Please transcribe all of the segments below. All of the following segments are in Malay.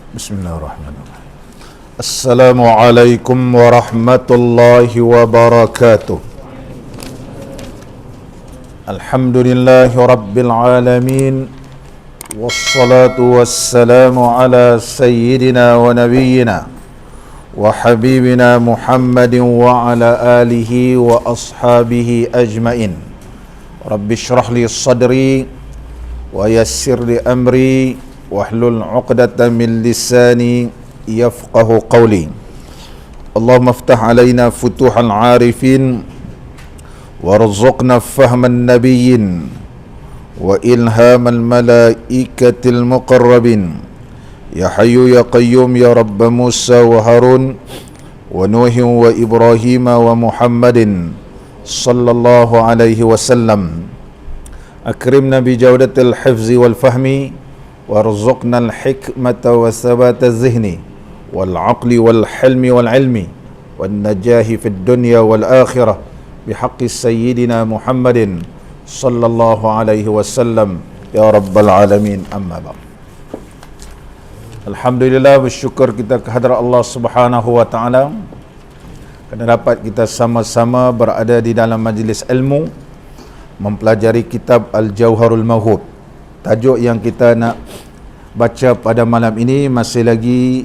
Bismillahirrahmanirrahim. Assalamualaikum warahmatullahi wabarakatuh. Alhamdulillahi rabbil alamin. Wassalatu wassalamu ala sayyidina wa nabiyyina wa habibina Muhammadin wa ala alihi wa ashabihi ajmain. Rabbi shrah li sadri wa yassir li amri wahlul 'uqdatam min lisani yafqahu qawli. Allahumma iftah alaina futuhal 'arifin warzuqna fahman nabiyyin wa ilhamal malaikatil muqarrabin. Ya hayyu ya qayyum ya rabb Musa wa Harun wa Nuhin wa Ibrahim wa Muhammadin sallallahu alaihi wasallam. Akrimna bi jawdatil hifzi wal fahmi warzuqna al-hikmata wa thabata az-zihni wal 'aqli wal hilmi wal 'ilmi wan najahi fid dunya wal akhirah bihaqqi sayyidina Muhammadin sallallahu alaihi wasallam ya rabbal alamin. Amma ba'd. Alhamdulillah, bersyukur kita kehadrat Allah Subhanahu wa taala kerana dapat kita sama-sama berada di dalam majlis ilmu mempelajari kitab Al-Jawharul Mawhub. Tajuk yang kita nak baca pada malam ini masih lagi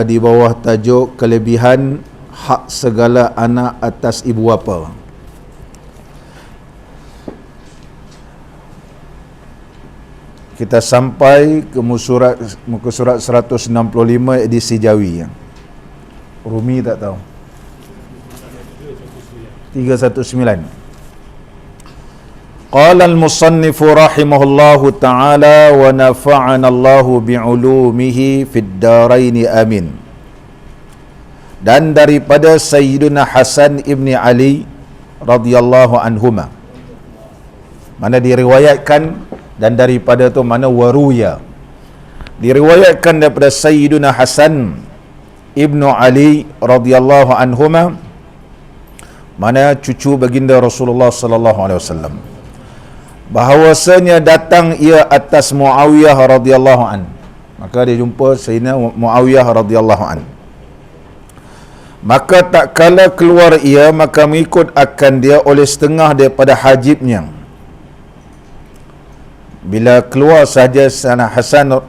di bawah tajuk kelebihan hak segala anak atas ibu bapa. Kita sampai ke muka surat 165 edisi Jawi. Rumi tak tahu. 319. Qala al-musannifu rahimahullahu ta'ala wa nafa'ana Allahu bi'ulumihi fid daraini amin. Dan daripada Sayyidina Hasan ibni Ali radhiyallahu anhuma, mana diriwayatkan, dan daripada tu mana waruya, diriwayatkan daripada Sayyidina Hasan ibnu Ali radhiyallahu anhuma, mana cucu baginda Rasulullah sallallahu alaihi wasallam, bahawasanya datang ia atas Muawiyah radhiyallahu an. Maka dia jumpa Sayyidina Muawiyah radhiyallahu an. Maka tak kala keluar ia, maka mengikut akan dia oleh setengah daripada hajibnya. Bila keluar sahaja Sayyidina Hasan,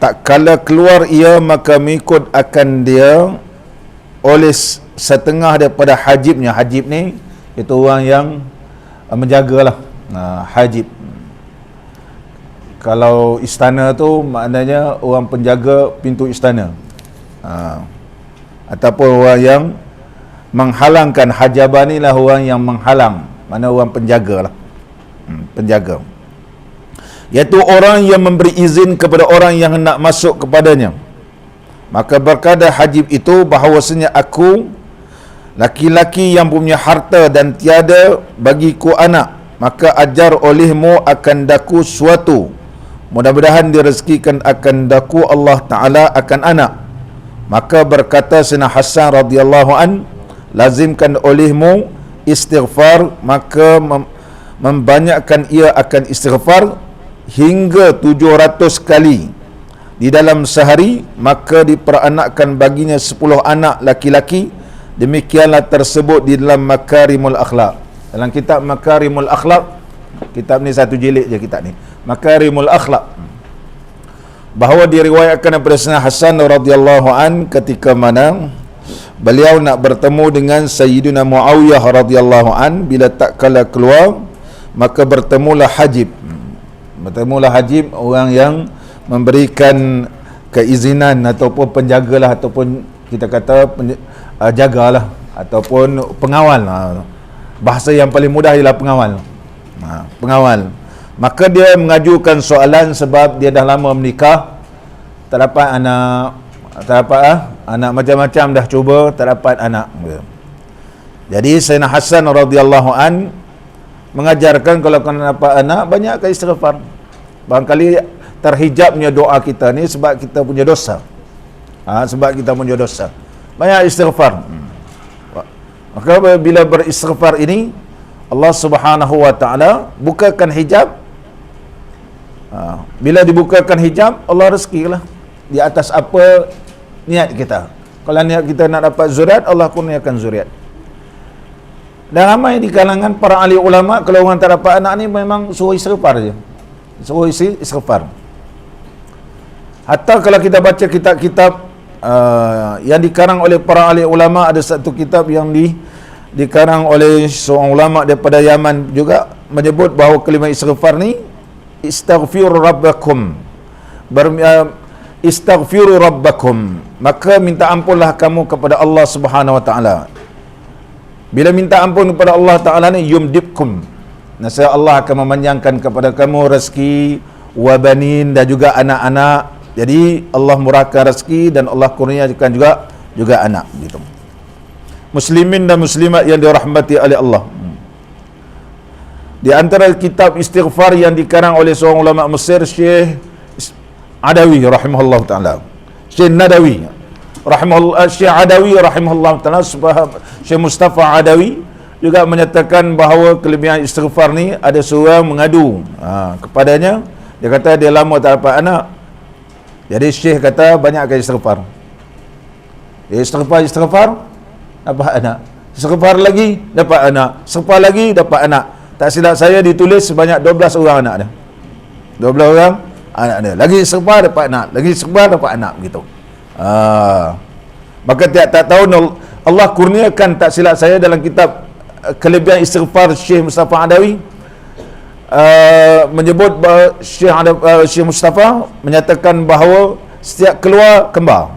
tak kala keluar ia, maka mengikut akan dia oleh setengah daripada hajibnya. Hajib ni itu orang yang menjagalah. Hajib. Kalau istana tu maknanya orang penjaga pintu istana, ataupun orang yang menghalangkan. Hajaban ni lah orang yang menghalang, mana orang penjaga lah, penjaga, iaitu orang yang memberi izin kepada orang yang nak masuk kepadanya. Maka berkata hajib itu bahawasanya aku laki-laki yang punya harta dan tiada bagiku anak, maka ajar olehmu akan daku suatu, mudah-mudahan direzekikan akan daku Allah Ta'ala akan anak. Maka berkata Sayyidina Hasan radhiyallahu an, lazimkan olehmu istighfar, maka membanyakkan ia akan istighfar hingga 700 kali di dalam sehari, maka diperanakkan baginya 10 anak laki-laki. Demikianlah tersebut di dalam Makarimul Akhlaq. Dalam kitab Makarimul Akhlaq, kitab ni satu jilid je kitab ni, Makarimul Akhlaq, bahawa diriwayatkan daripada Sayyidina Hasan radhiyallahu an ketika mana beliau nak bertemu dengan Sayyidina Muawiyah radhiyallahu an, bila tak kala keluar, maka bertemulah hajib. Bertemulah hajib, orang yang memberikan keizinan ataupun penjagalah, ataupun kita kata jagalah, ataupun pengawal. Bahasa yang paling mudah ialah pengawal. Pengawal. Maka dia mengajukan soalan sebab dia dah lama menikah, tak dapat anak, tak dapat anak, macam-macam dah cuba, tak dapat anak. Jadi Sayyidina Hasan radhiyallahu an mengajarkan kalau kau nak dapat anak, banyakkan istighfar. Barangkali terhijabnya doa kita ni sebab kita punya dosa. Sebab kita punya dosa. Banyak istighfar. Maka bila beristighfar ini, Allah Subhanahu wa taala bukakan hijab. Bila dibukakan hijab, Allah rezekilah. di atas apa niat kita. Kalau niat kita nak dapat zuriat, Allah kurniakan zuriat. Dan ramai di kalangan para ahli ulama, kalau orang tak dapat anak ni memang suruh istighfar je. Suruh istighfar. Hatta kalau kita baca kitab-kitab yang dikarang oleh para ahli ulama, ada satu kitab yang dikarang oleh seorang ulama daripada Yaman juga menyebut bahawa kalimah istighfar ni istaghfiru rabbakum, istaghfiru rabbakum, maka minta ampunlah kamu kepada Allah Subhanahu wa taala. Bila minta ampun kepada Allah Ta'ala ni, yumdibkum, nasaya Allah akan memanjangkan kepada kamu rezeki, wabanin, dan juga anak-anak. Jadi Allah murahkan rezeki dan Allah kurniakan juga anak gitu. Muslimin dan muslimat yang dirahmati oleh Allah, di antara kitab istighfar yang dikarang oleh seorang ulama Mesir, Syekh Adawi rahimahullah ta'ala, Syekh Nadawi rahimahullah, Syekh Adawi rahimahullah ta'ala, Syekh Mustafa Adawi juga menyatakan bahawa kelebihan istighfar ni, ada seorang mengadu kepadanya, dia kata dia lama tak dapat anak. Jadi Syekh kata banyakkan istighfar. Istighfar dapat anak, istighfar lagi dapat anak, istighfar lagi dapat anak. Tak silap saya ditulis sebanyak 12 orang anak dia, 12 orang anak dia. Lagi istighfar dapat anak, lagi istighfar dapat anak begitu. Maka tak tahu Allah kurniakan, tak silap saya dalam kitab kelebihan istighfar, Syekh Mustafa Adawi menyebut bahawa Syekh Mustafa menyatakan bahawa setiap keluar kembar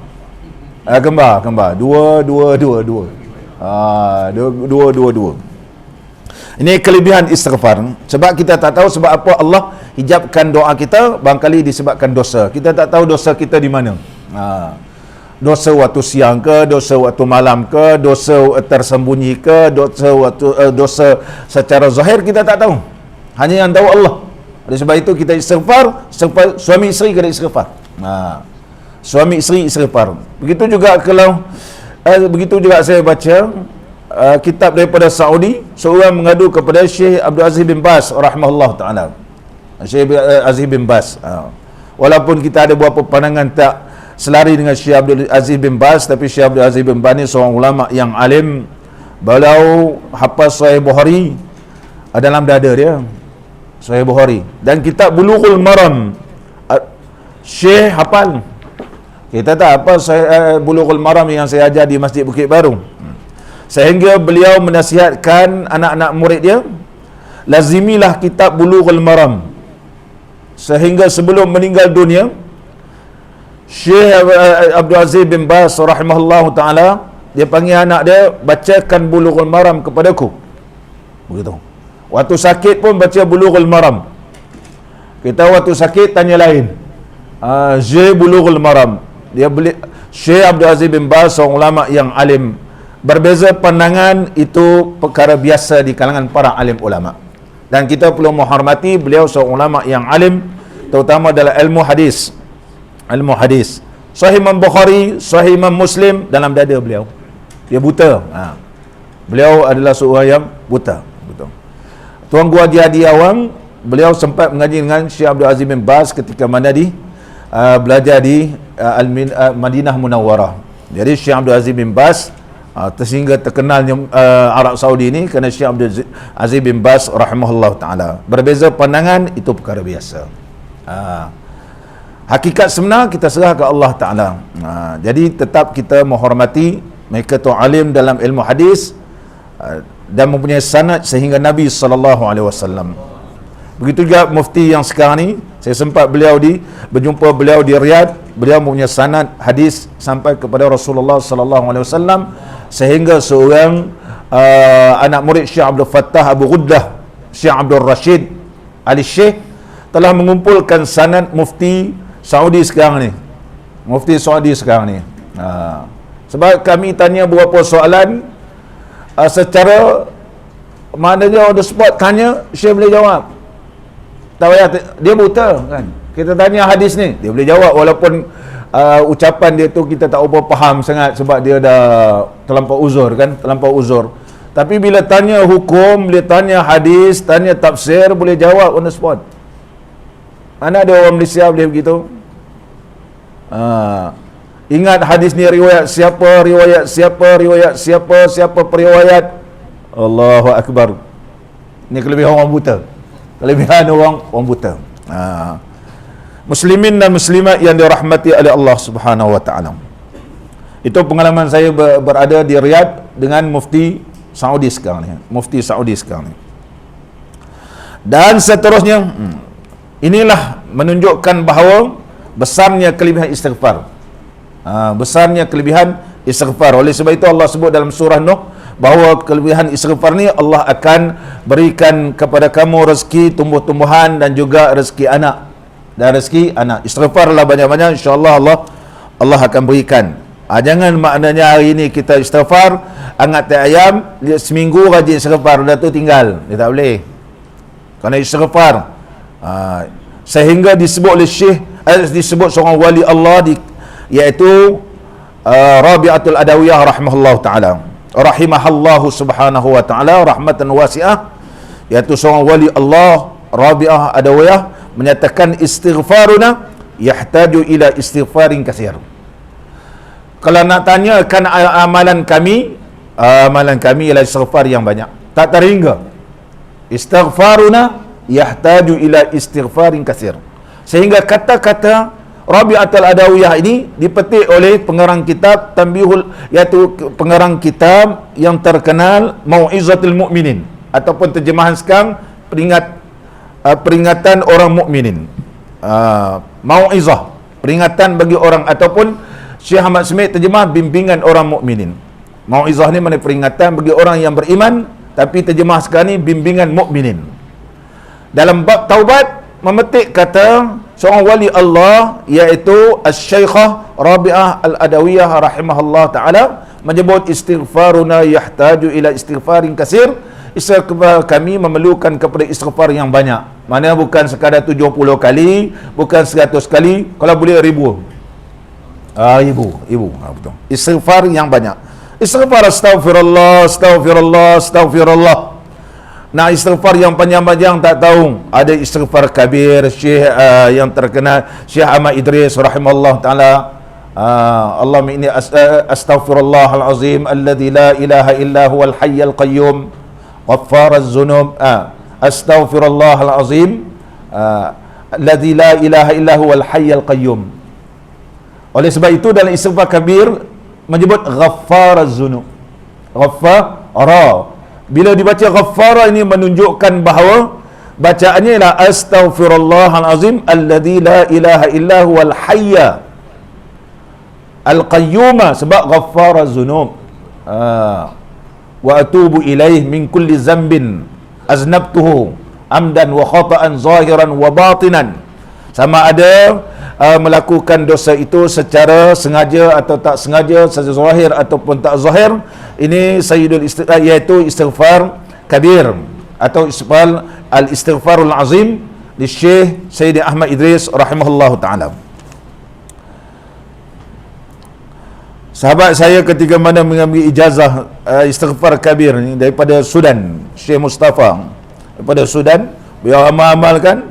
dua. Ini kelebihan istighfar. Sebab kita tak tahu sebab apa Allah hijabkan doa kita, barangkali disebabkan dosa. Kita tak tahu dosa kita di mana. Dosa waktu siang ke, dosa waktu malam ke, dosa tersembunyi ke, dosa secara zahir kita tak tahu. Hanya yang tahu Allah. Oleh sebab itu kita istighfar, suami isteri kena istighfar. Suami isteri istighfar. Begitu juga kalau begitu juga saya baca kitab daripada Saudi, seorang mengadu kepada Syekh Abdul Aziz bin Baz rahimahullah taala. Syekh Aziz bin Baz. Walaupun kita ada beberapa pandangan tak selari dengan Syekh Abdul Aziz bin Baz, tapi Syekh Abdul Aziz bin Baz ni seorang ulama yang alim. Beliau hafal Sahih Bukhari dalam dada dia, Sahih Bukhari, dan kitab Bulughul Maram Syekh hafal. Kita tak apa Bulughul Maram yang saya ajar di Masjid Bukit Baru. Sehingga beliau menasihatkan anak-anak murid dia, lazimilah kitab Bulughul Maram, sehingga sebelum meninggal dunia Syekh Abdul Aziz bin Baz rahimahullah ta'ala, dia panggil anak dia, bacakan Bulughul Maram kepadaku. Begitu. Waktu sakit pun baca Bulughul Maram. Kita waktu sakit tanya lain. Syekh Bulughul Maram. Dia beli Syekh Abdul Aziz bin Baz, seorang ulama yang alim. Berbeza pandangan itu perkara biasa di kalangan para alim ulama. Dan kita perlu menghormati beliau seorang ulama yang alim, terutama dalam ilmu hadis. Ilmu hadis. Sahih Imam Bukhari, Sahih Imam Muslim dalam dada beliau. Dia buta. Beliau adalah seorang yang buta. Betul. Tuan Guru Haji Hadi Awang, beliau sempat mengaji dengan Syekh Abdul Aziz bin Baz ketika mana belajar di Madinah Munawwarah. Jadi Syekh Abdul Aziz bin Baz sehingga terkenalnya Arab Saudi ini kerana Syekh Abdul Aziz bin Baz rahimahullah ta'ala. Berbeza pandangan itu perkara biasa. Hakikat sebenar kita serah ke Allah Ta'ala. Jadi tetap kita menghormati mereka tu alim dalam ilmu hadis dan mempunyai sanad sehingga Nabi SAW. Begitu juga mufti yang sekarang ni, saya sempat berjumpa beliau di Riyadh. Beliau mempunyai sanad hadis sampai kepada Rasulullah SAW, sehingga seorang anak murid Syekh Abdul Fattah Abu Ghuddah, Syekh Abdul Rashid Ali Syekh, telah mengumpulkan sanad mufti Saudi sekarang ni. Mufti Saudi sekarang ni. Sebab kami tanya beberapa soalan secara maknanya on the spot, tanya Syekh boleh jawab. Tak payah, dia buta kan. Kita tanya hadis ni, dia boleh jawab, walaupun ucapan dia tu kita tak apa faham sangat sebab dia dah terlampau uzur kan, terlampau uzur. Tapi bila tanya hukum, bila tanya hadis, tanya tafsir, boleh jawab on the spot. Mana ada orang Malaysia boleh begitu? Ingat hadis ni riwayat siapa, riwayat siapa, riwayat siapa, siapa periwayat. Allahu Akbar. Ini kelebihan orang buta. Kelebihan orang buta. Muslimin dan muslimat yang dirahmati oleh Allah Subhanahu wa taala. Itu pengalaman saya berada di Riyadh dengan Mufti Saudi sekarang ni. Mufti Saudi sekarang ni. Dan seterusnya, inilah menunjukkan bahawa besarnya kelebihan istighfar. Besarnya kelebihan istighfar. Oleh sebab itu Allah sebut dalam surah Nuh bahawa kelebihan istighfar ni Allah akan berikan kepada kamu rezeki tumbuh-tumbuhan dan juga rezeki anak. Dan rezeki anak. Istighfarlah banyak-banyak, insya-Allah Allah akan berikan. Jangan maknanya hari ini kita istighfar, angat tai ayam, seminggu rajin istighfar, dah tu tinggal. Dia tak boleh. Kerana istighfar sehingga disebut oleh Syekh, disebut seorang wali Allah iaitu Rabi'atul Adawiyah rahimahullah ta'ala, rahimahallahu subhanahu wa ta'ala rahmatan wasi'ah, iaitu seorang wali Allah Rabi'ah Adawiyah menyatakan istighfaruna yahtaju ila istighfarin katsir. Kalau nak tanyakan amalan kami ialah istighfar yang banyak, tak terhingga. Istighfaruna yahtaju ila istighfarin katsir. Sehingga kata-kata Rabi'atul Adawiyah ini dipetik oleh pengarang kitab Tanbihul, iaitu pengarang kitab yang terkenal Mau'izatul Mukminin, ataupun terjemahan sekarang peringatan orang mukminin. Mau'izah, peringatan bagi orang, ataupun Syekh Ahmad Smith terjemah bimbingan orang mukminin. Mau'izah ni mana peringatan bagi orang yang beriman, tapi terjemah sekarang ni bimbingan mukminin. Dalam bab taubat memetik kata seorang wali Allah iaitu Asy-Syaikhah Rabi'ah Al-Adawiyah rahimahullah taala menyebut istighfaruna yahtaju ila istighfarin katsir. Istighfar kami memerlukan kepada istighfar yang banyak. Mana bukan sekadar 70 kali, bukan 100 kali, kalau boleh 1000. Betul. Istighfar yang banyak. Istighfar astaghfirullah, astaghfirullah, astaghfirullah. Nah, istighfar yang panjang-panjang tak tahu. Ada istighfar kabir, Syekh yang terkenal Syekh Ahmad Idris rahimahullah taala. Allahumma inni astaghfirullahal azim alladzi la ilaha illa huwal hayyul qayyum ghaffaraz dzunub. Astaghfirullahal azim alladzi la ilaha illa huwal hayyul qayyum. Oleh sebab itu dalam istighfar kabir menyebut ghaffaraz dzunub. Ghaffara. Bila dibaca ghaffara ini menunjukkan bahawa bacaannya ialah astaghfirullahal azim alladzi la ilaha illa huwal hayya al qayyuma, sebab ghaffara dzunub. Wa atubu ilaih min kulli zambin aznabtuhu amdan wa khata'an zahiran wa batinan. Sama ada melakukan dosa itu secara sengaja atau tak sengaja, secara zahir ataupun tak zahir. Ini sayyidul istighfar, iaitu istighfar kabir atau al-istighfarul azim di Syekh Sayyid Ahmad Idris rahimahullahu taala. Sahabat saya ketika mana mengambil ijazah istighfar kabir ni daripada Sudan, Syekh Mustafa daripada Sudan, beliau amalkan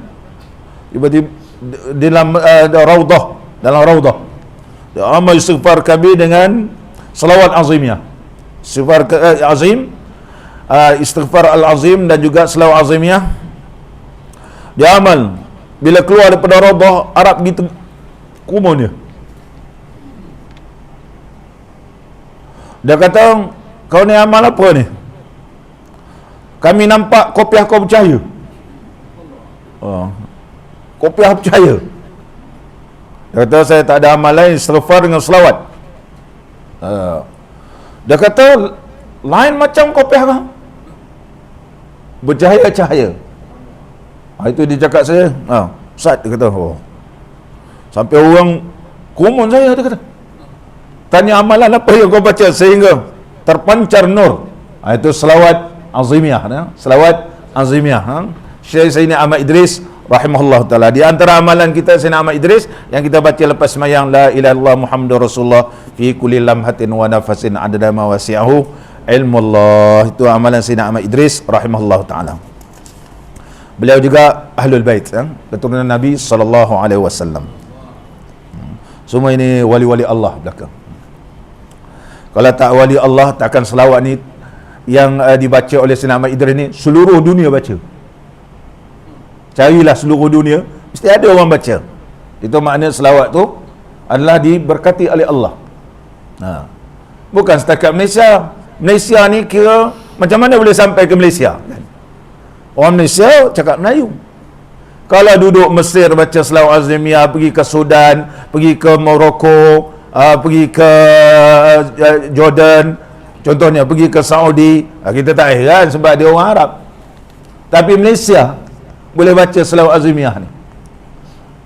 tiba-tiba dalam raudah dia amal istighfar kabir dengan selawat azimnya, istighfar azim, istighfar al-azim dan juga selawat azimnya dia amal. Bila keluar daripada raudah, Arab gitu kumun dia. Dia kata, kau ni amal apa ni? Kami nampak kopiah kau bercahaya. Kopiah percaya. Dia kata, saya tak ada amal lain istighfar dengan selawat. Dia kata, lain macam kopiah kau, bercahaya-cahaya. Itu dia cakap saya, Ustaz, dia kata, sampai orang kumun saya, dia kata, tanya amalan apa yang kau baca sehingga terpancar nur. Itu selawat azimiyah. Selawat azimiyah. Syekh Sayyidina Ahmad Idris rahimahullah ta'ala. Di antara amalan kita Sayyidina Ahmad Idris yang kita baca lepas sembahyang, la ilaha illallah Muhammadur Rasulullah fi kulli lamhatin wa nafasin adada ma wasi'ahu ilmullah. Itu amalan Sayyidina Ahmad Idris rahimahullah ta'ala. Beliau juga ahlul bait, keturunan Nabi sallallahu alaihi wasallam. Semua ini wali-wali Allah belakang. Kalau tak wali Allah, takkan selawat ni yang dibaca oleh Sayyidina Ahmad Idris ni seluruh dunia baca. Carilah seluruh dunia, mesti ada orang baca. Itu makna selawat tu adalah diberkati oleh Allah. Bukan setakat Malaysia. Malaysia ni kira macam mana boleh sampai ke Malaysia? Orang Malaysia cakap Melayu. Kalau duduk Mesir baca selawat azimiyah, pergi ke Sudan, pergi ke Morocco, pergi ke Jordan, contohnya pergi ke Saudi, kita tak heran sebab dia orang Arab. Tapi Malaysia boleh baca selawat azimiyah ni,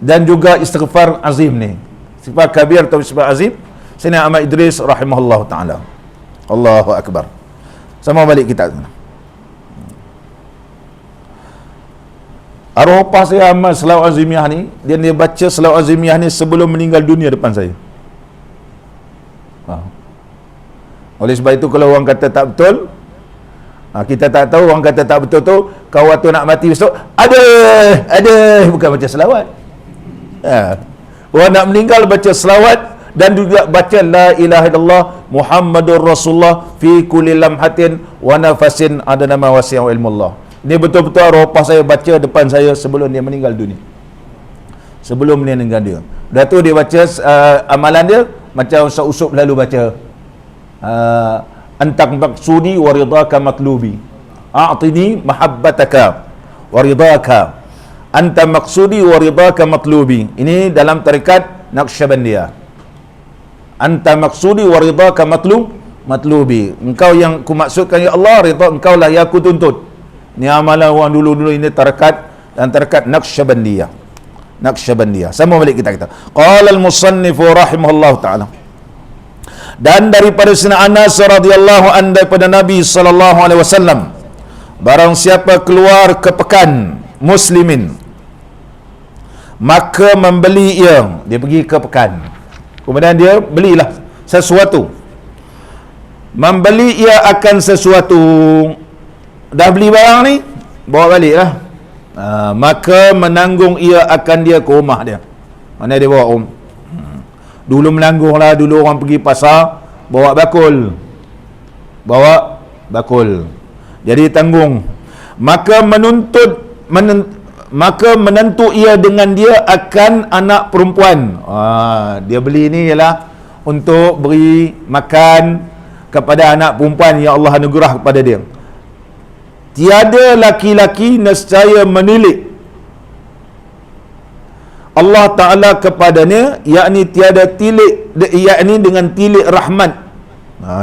dan juga istighfar azim ni, istighfar kabir atau istighfar azim. Sayyidina Ahmad Idris rahimahullah ta'ala. Allahu Akbar. Sama balik kita. Arwah opah saya amal selawat azimiyah ni, dia baca selawat azimiyah ni sebelum meninggal dunia depan saya. Oleh sebab itu kalau orang kata tak betul, kita tak tahu. Orang kata tak betul tu, kau waktu nak mati besok, ada, bukan baca selawat. Orang nak meninggal baca selawat, dan juga baca la ilaha illallah Muhammadur Rasulullah fi kulli lamhatin wa nafasin ada nama wasi'u ilmullah. Ini betul-betul arwah opah saya baca depan saya sebelum dia meninggal dunia. Sebelum dia meninggal dunia. Dah tu dia baca amalan dia macam Ustaz Usop lalu baca. Antak maksudi wa ridaka matlubi. A'tini mahabbataka wa ridaka. Anta maksudi wa ridaka matlubi. Ini dalam tarekat Naqsyabandiyah. Anta maksudi wa ridaka matlubi. Engkau yang ku maksudkan ya Allah, ridha engkau lah yang aku tuntut. Ni amalan orang dulu-dulu, ini tarekat dan tarekat Naqsyabandiyah. Naqsyabandiyah. Sama balik kita. Qala al-musannif rahimahullahu taala. Dan daripada Sayyidina Anas radhiyallahu anhu daripada Nabi sallallahu alaihi wasallam, barang siapa keluar ke pekan muslimin, maka membeli ia, dia pergi ke pekan, kemudian dia belilah sesuatu, membeli ia akan sesuatu, dah beli barang ni, bawa balik lah, maka menanggung ia akan dia ke rumah dia. Mana dia bawa dulu menanggung lah, dulu orang pergi pasar bawa bakul, jadi tanggung. Maka maka menentu ia dengan dia akan anak perempuan. Dia beli ni ialah untuk beri makan kepada anak perempuan yang Allah anugerah kepada dia. Tiada laki-laki nescaya menilik Allah Ta'ala kepadanya, yakni tiada tilik, yakni dengan tilik rahmat.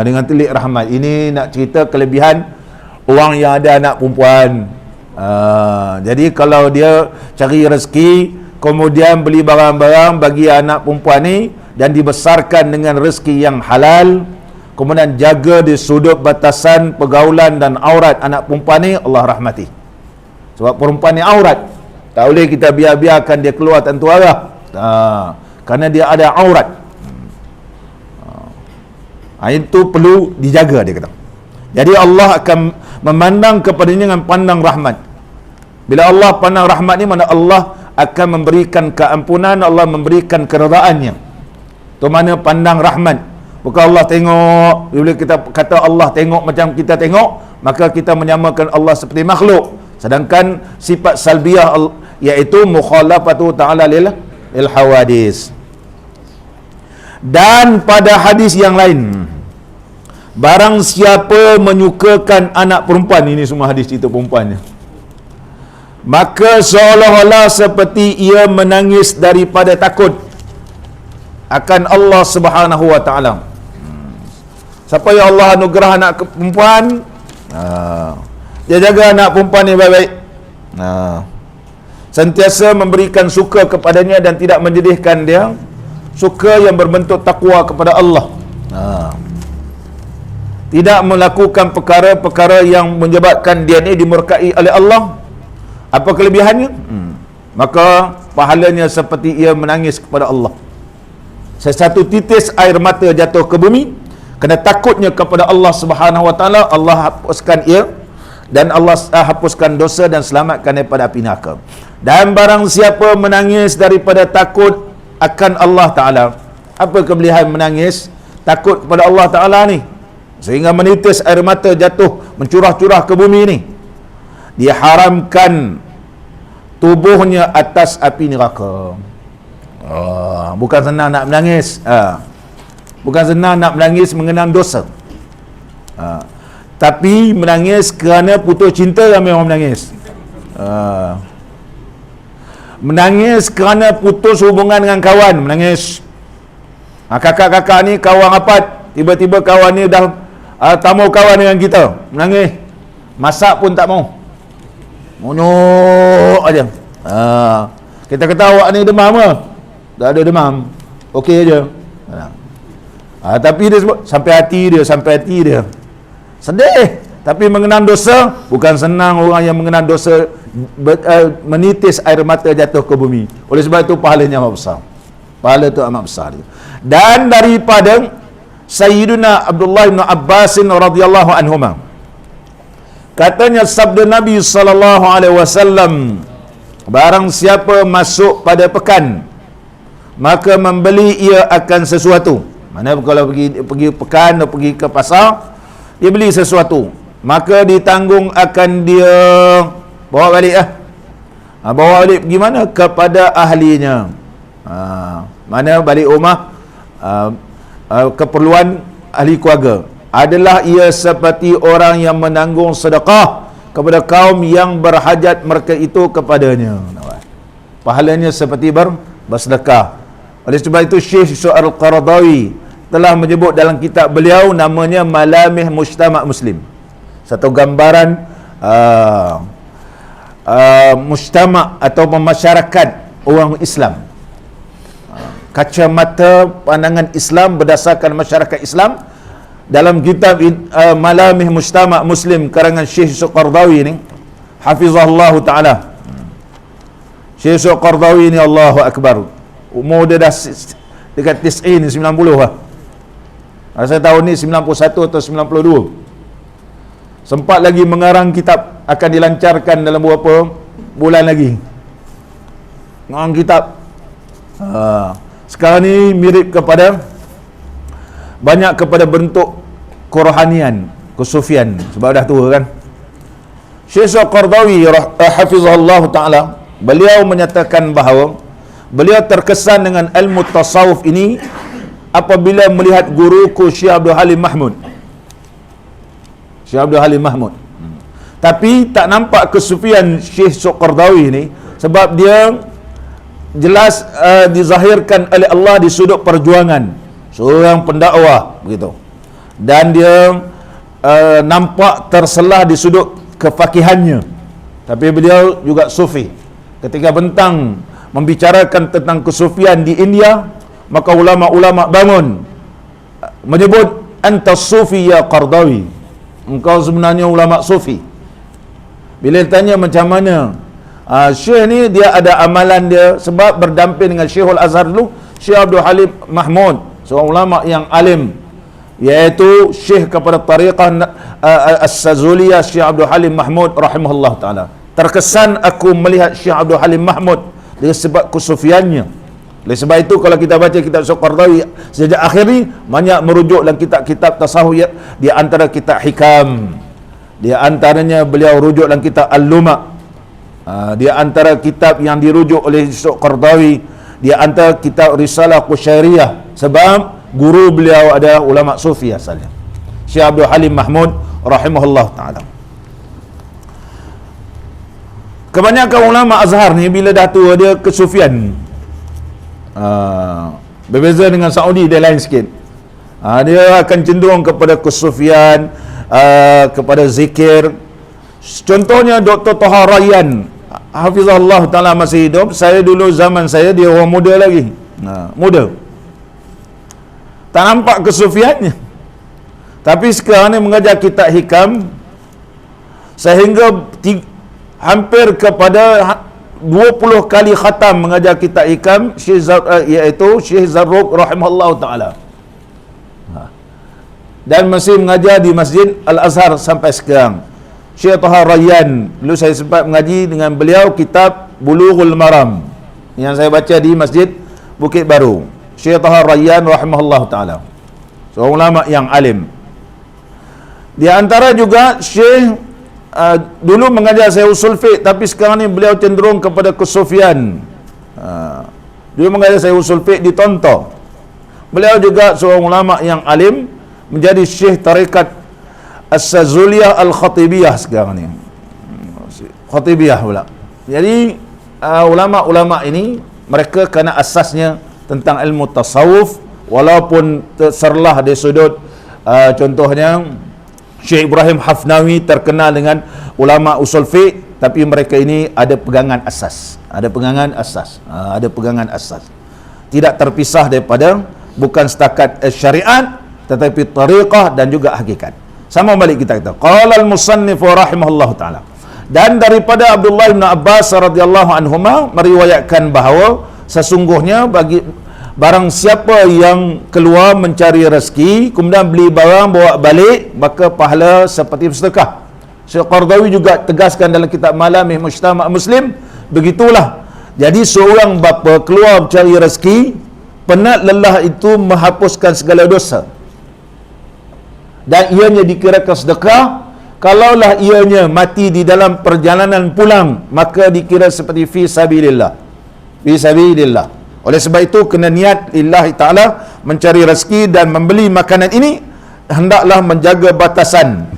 Dengan tilik rahmat. Ini nak cerita kelebihan orang yang ada anak perempuan. Jadi kalau dia cari rezeki, kemudian beli barang-barang bagi anak perempuan ni, dan dibesarkan dengan rezeki yang halal, kemudian jaga di sudut batasan pergaulan dan aurat anak perempuan ni, Allah rahmati. Sebab perempuan ni aurat, tak boleh kita biarkan dia keluar tanpa arah, kerana dia ada aurat. Itu perlu dijaga, dia kata. Jadi Allah akan memandang kepadanya dengan pandang rahmat. Bila Allah pandang rahmat ni, mana Allah akan memberikan keampunan, Allah memberikan keredaannya. Itu mana pandang rahmat. Bukan Allah tengok, bila kita kata Allah tengok macam kita tengok, maka kita menyamakan Allah seperti makhluk. Sedangkan sifat salbiyah iaitu mukhalafatu ta'ala lil hawadis. Dan pada hadis yang lain, barang siapa menyukakan anak perempuan, ini semua hadis cerita perempuannya, maka seolah-olah seperti ia menangis daripada takut akan Allah Subhanahu wa taala. Siapa yang Allah anugerah anak perempuan, dia jaga anak perempuan ni baik-baik, sentiasa memberikan suka kepadanya dan tidak menjadikan dia suka yang berbentuk takwa kepada Allah, tidak melakukan perkara-perkara yang menyebabkan dia ni dimurkai oleh Allah. Apa kelebihannya? Maka pahalanya seperti ia menangis kepada Allah. Sesatu titis air mata jatuh ke bumi, kerana takutnya kepada Allah Subhanahu wa taala, Allah hapuskan ia, dan Allah hapuskan dosa dan selamatkan daripada api neraka. Dan barang siapa menangis daripada takut akan Allah Ta'ala, Apa kelebihan menangis takut kepada Allah Ta'ala ni sehingga menitis air mata jatuh mencurah-curah ke bumi ni? Diharamkan tubuhnya atas api neraka. Bukan senang nak menangis. Bukan senang nak menangis mengenang dosa. Tapi menangis kerana putus cinta, ramai orang menangis. Menangis kerana putus hubungan dengan kawan, menangis. Kakak-kakak ni kawan rapat, tiba-tiba kawan ni dah tak mau kawan dengan kita, menangis. Masak pun tak mau, munyuk aja. Kita kata awak ni demam ke? Tak ada demam, okey aja. Tapi dia sebut sampai hati dia sedih. Tapi mengenang dosa bukan senang. Orang yang mengenang dosa menitis air mata jatuh ke bumi. Oleh sebab itu pahalanya amat besar. Pahala itu amat besar. Dan daripada Sayyiduna Abdullah bin Abbas radhiyallahu anhuma, katanya sabda Nabi sallallahu alaihi wasallam, barang siapa masuk pada pekan maka membeli ia akan sesuatu. Mana kalau pergi pekan atau pergi ke pasar, dia beli sesuatu, maka ditanggung akan dia bawa balik bawa balik pergi mana? Kepada ahlinya. Mana balik rumah, keperluan ahli keluarga. Adalah ia seperti orang yang menanggung sedekah kepada kaum yang berhajat mereka itu kepadanya. Pahalanya seperti bersedekah. Oleh sebab itu Syekh Syu'ar Al-Qaradawi telah menyebut dalam kitab beliau, namanya Malamih Mujtama' Muslim, satu gambaran mujtama' atau masyarakat orang Islam, kacamata pandangan Islam berdasarkan masyarakat Islam. Dalam kitab Malamih Mujtama' Muslim karangan Syekh Syu'ar Qaradawi ni, hafizahullah ta'ala. Syekh Syu'ar Qaradawi ni Allahu Akbar, umur dia dah dekat 90 lah. Saya tahu ni 91 atau 92. Sempat lagi mengarang kitab, akan dilancarkan dalam beberapa bulan lagi. Mengarang kitab. Sekarang ni mirip kepada, banyak kepada bentuk kerohanian, kesufian, sebab dah tua kan. Syekh Syu'ar Qaradawi hafizahullah ta'ala, beliau menyatakan bahawa beliau terkesan dengan ilmu tasawuf ini apabila melihat guruku Syekh Abdul Halim Mahmud. Syekh Abdul Halim Mahmud. Tapi tak nampak kesufian Syekh Syu'ar Qaradawi ni, sebab dia jelas dizahirkan oleh Allah di sudut perjuangan, seorang pendakwah begitu. Dan dia nampak terselah di sudut kefakihannya. Tapi beliau juga sufi. Ketika bentang membicarakan tentang kesufian di India, maka ulama-ulama bangun menyebut, anta sufi ya Qaradawi, engkau sebenarnya ulama sufi. Bila ditanya macam mana, Syekh ni dia ada amalan dia, sebab berdamping dengan Syekhul Azhar dulu, Syekh Abdul Halim Mahmud, seorang ulama yang alim, iaitu Syekh kepada tariqah As-Sazuliyah, Syekh Abdul Halim Mahmud rahimahullah ta'ala. Terkesan aku melihat Syekh Abdul Halim Mahmud dengan sebab kesufiannya. Oleh sebab itu kalau kita baca kitab Syu'ar Qaradawi sejak akhir ni, banyak merujuk dalam kitab-kitab tasawuf, di antara kitab Hikam, di antaranya beliau rujuk dalam kitab Al-Luma', di antara kitab yang dirujuk oleh Syu'ar Qaradawi, di antara kitab Risalah Qushairiyah, sebab guru beliau adalah ulama sufi asalnya, Syekh Abdul Halim Mahmud rahimahullah ta'ala. Kebanyakan ulama Azhar ni bila dah tua dia kesufian. Berbeza dengan Saudi, dia lain sikit. Dia akan cenderung kepada kesufian, kepada zikir. Contohnya Dr. Taha Rayyan, hafizahullah ta'ala, masih hidup. Saya dulu zaman saya dia orang muda lagi, muda, tak nampak kesufiannya. Tapi sekarang ni mengajar kitab Hikam, sehingga hampir kepada 20 kali khatam mengajar kitab Hikam, iaitu Syekh Zarruq rahimahullah ta'ala. Dan masih mengajar di Masjid Al-Azhar sampai sekarang. Syekh Taha Rayyan, dulu saya sempat mengaji dengan beliau kitab Bulughul Maram yang saya baca di Masjid Bukit Baru. Syekh Tahir Rayyan rahimahullah ta'ala, seorang ulama yang alim. Di antara juga Syekh dulu mengajar saya usul fiqh, tapi sekarang ni beliau cenderung kepada kesufian. Dulu mengajar saya usul fiqh di Tonto. Beliau juga seorang ulama yang alim, menjadi Syekh Tarikat As-Sazuliyah Al-Khatibiyah sekarang ni. Khatibiyah pula. Jadi ulama-ulama ini mereka kena asasnya tentang ilmu tasawuf, walaupun terserlah di sudut contohnya Syekh Ibrahim Hafnawi terkenal dengan ulama usul fiqh, tapi mereka ini ada pegangan asas, ada pegangan asas, tidak terpisah daripada bukan setakat syariat tetapi tariqah dan juga hakikat. Sama balik kita kata qala al-musannif rahimahullahu taala. Dan daripada Abdullah bin Abbas radhiyallahu anhuma meriwayatkan bahawa sesungguhnya bagi barang siapa yang keluar mencari rezeki kemudian beli barang bawa balik, maka pahala seperti bersedekah. Syekh Qardawi juga tegaskan dalam kitab Malamih Mujtama' Muslim, begitulah. Jadi seorang bapa keluar mencari rezeki, penat lelah itu menghapuskan segala dosa, dan ianya dikirakan sedekah. Kalaulah ianya mati di dalam perjalanan pulang, maka dikira seperti fi sabilillah. Fi sabilillah. Oleh sebab itu kena niat lillahi ta'ala mencari rezeki dan membeli makanan ini, hendaklah menjaga batasan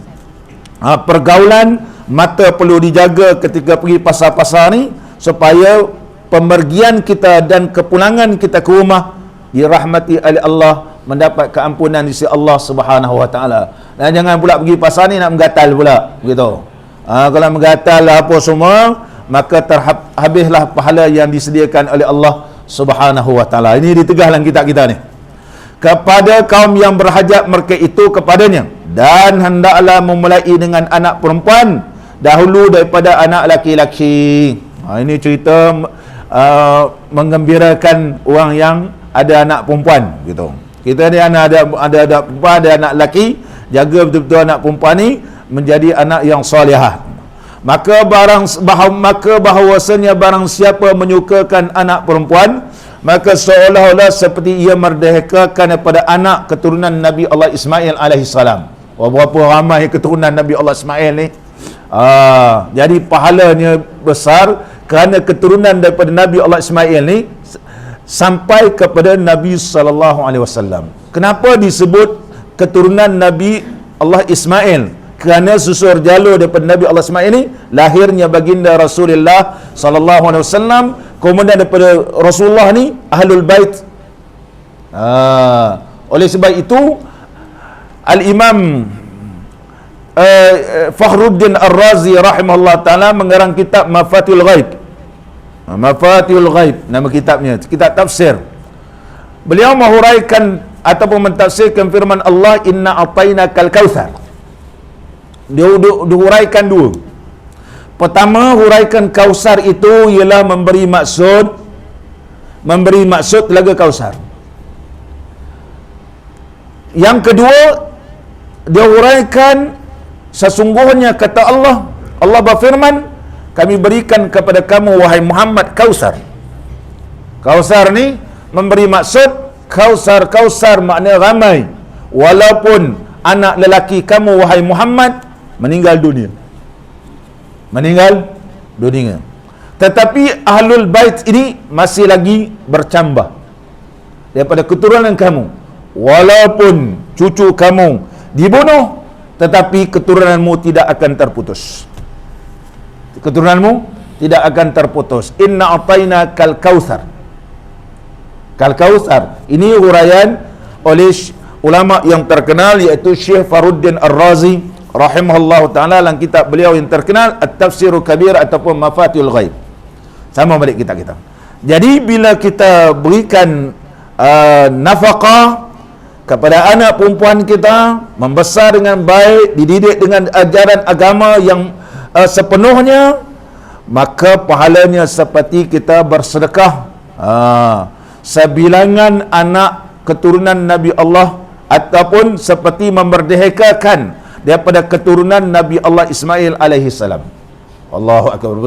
pergaulan. Mata perlu dijaga ketika pergi pasar-pasar ni, supaya pemergian kita dan kepulangan kita ke rumah dirahmati oleh Allah, mendapat keampunan di sisi Allah Subhanahu wa taala. Dan jangan pula pergi pasar ni nak menggatal pula, begitu. Kalau menggatal lah apa semua, maka habislah pahala yang disediakan oleh Allah Subhanahu wa taala. Ini ditegah dalam kitab kita ni. Kepada kaum yang berhajat mereka itu kepadanya, dan hendaklah memulai dengan anak perempuan dahulu daripada anak laki-laki. Ini cerita menggembirakan orang yang ada anak perempuan, gitu. Kita ni ada perempuan, ada anak lelaki, jaga betul-betul anak perempuan ni menjadi anak yang solehah. Maka bahawasanya barang siapa menyukakan anak perempuan, maka seolah-olah seperti ia merdekakan daripada anak keturunan Nabi Allah Ismail alaihi salam. Berapa ramai keturunan Nabi Allah Ismail ni. Jadi pahalanya besar kerana keturunan daripada Nabi Allah Ismail ni sampai kepada Nabi sallallahu alaihi wasallam. Kenapa disebut keturunan Nabi Allah Ismail? Kerana susur jalur daripada Nabi Allah Ismail ini lahirnya baginda Rasulullah sallallahu alaihi wasallam, kemudian daripada Rasulullah ni ahlul bait. Oleh sebab itu Al-Imam Fakhruddin Ar-Razi rahimahullah taala mengarang kitab Mafatihul Ghaib. Mafatihul Ghaib nama kitabnya, kitab tafsir. Beliau menghuraikan ataupun mentafsirkan firman Allah, inna atainakal kautsar. Dia dihuraikan dua. Pertama, huraikan Kausar itu ialah memberi maksud telaga Kausar. Yang kedua, dia huraikan sesungguhnya kata Allah berfirman, kami berikan kepada kamu wahai Muhammad Kausar. Kausar ni memberi maksud Kausar maknanya ramai, walaupun anak lelaki kamu wahai Muhammad meninggal dunia, tetapi ahlul bait ini masih lagi bercambah daripada keturunan kamu. Walaupun cucu kamu dibunuh, tetapi keturunanmu tidak akan terputus. Keturunanmu tidak akan terputus. Inna ataina kal kautsar. Kal kautsar. Ini huraian oleh ulama yang terkenal, iaitu Syekh Fakhruddin Ar-Razi rahimahullahu taala dalam kitab beliau yang terkenal At-Tafsirul Kabir ataupun Mafatihul Ghaib. Sama balik kita. Jadi bila kita berikan nafkah kepada anak perempuan kita, membesar dengan baik, dididik dengan ajaran agama yang sepenuhnya, maka pahalanya seperti kita bersedekah sebilangan anak keturunan Nabi Allah, ataupun seperti memerdekakan daripada keturunan Nabi Allah Ismail alaihi salam. Allahu akbar,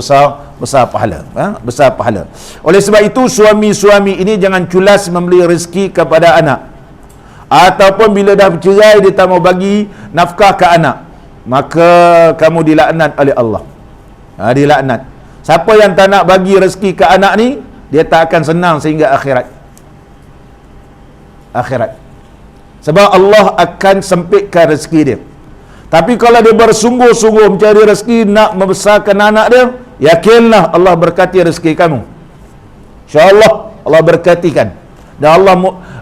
besar pahala, besar pahala. Oleh sebab itu suami-suami ini jangan culas memberi rezeki kepada anak, ataupun bila dah bercerai dia tak mau bagi nafkah ke anak, maka kamu dilaknat oleh Allah. Dilaknat. Siapa yang tak nak bagi rezeki ke anak ni, dia tak akan senang sehingga akhirat. Sebab Allah akan sempitkan rezeki dia. Tapi kalau dia bersungguh-sungguh mencari rezeki nak membesarkan anak dia, yakinlah Allah berkati rezeki kamu. InsyaAllah Allah berkatikan dan Allah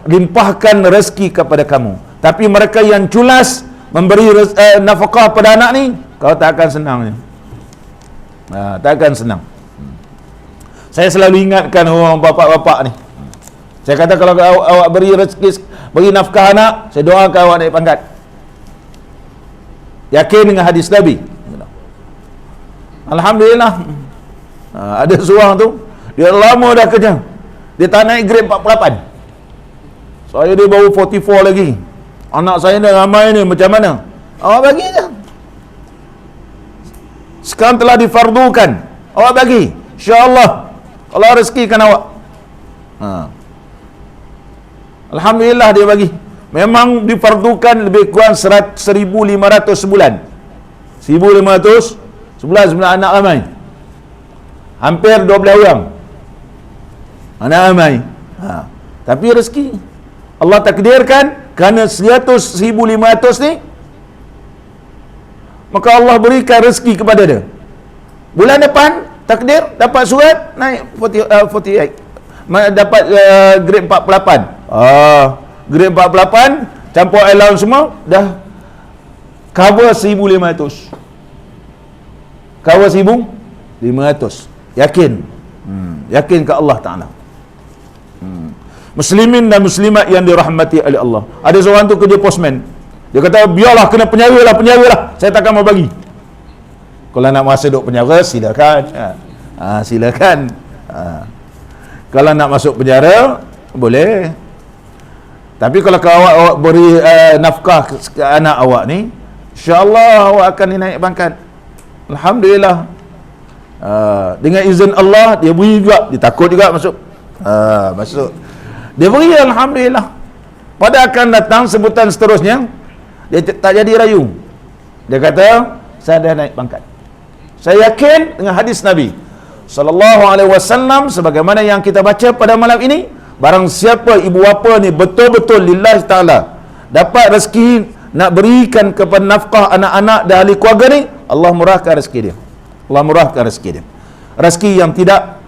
limpahkan rezeki kepada kamu. Tapi mereka yang culas memberi nafkah pada anak ni, kau tak akan senangnya. Tak akan senang. Saya selalu ingatkan orang bapak-bapak ni. Saya kata kalau awak beri rezeki, beri nafkah anak, saya doakan awak naik pangkat. Yakin dengan hadis Nabi. Alhamdulillah. Ada seorang tu, dia lama dah kerja, dia tak naik grade 48. Saya dia baru 44 lagi. Anak saya dah ramai ni, macam mana? Awak bagi je. Sekarang telah difardukan, awak bagi, InsyaAllah Allah rezekikan awak. Alhamdulillah dia bagi. Memang difardukan lebih kurang 1,500 sebulan. 1,500 sebulan, sebenarnya anak ramai. Hampir 12 orang. Anak ramai. Tapi rezeki Allah takdirkan, kerana 1,500 ni, maka Allah berikan rezeki kepada dia. Bulan depan takdir dapat surat naik 48. Dapat grade 48. Grade 48 campur allowance semua dah cover 1,500. Cover 1,500. Yakin. Yakin ke Allah Ta'ala. Muslimin dan muslimat yang dirahmati oleh Allah. Ada seorang tu kerja postman. Dia kata, biarlah kena penjara lah. Saya takkan mau bagi. Kalau nak masa duduk penjara, silakan. Silakan. Kalau nak masuk penjara, boleh. Tapi kalau awak beri nafkah ke anak awak ni, InsyaAllah awak akan dinaik pangkat. Alhamdulillah. Dengan izin Allah, dia beri juga. Dia takut juga masuk. Masuk. Dia beri, Alhamdulillah. Pada akan datang sebutan seterusnya, dia tak jadi rayu. Dia kata, saya dah naik pangkat. Saya yakin dengan hadis Nabi sallallahu alaihi wasallam sebagaimana yang kita baca pada malam ini, barang siapa ibu bapa ni betul-betul lillahi ta'ala dapat rezeki nak berikan kepada nafkah anak-anak dan ahli keluarga ni, Allah murahkan rezeki dia. Allah murahkan rezeki dia. Rezeki yang tidak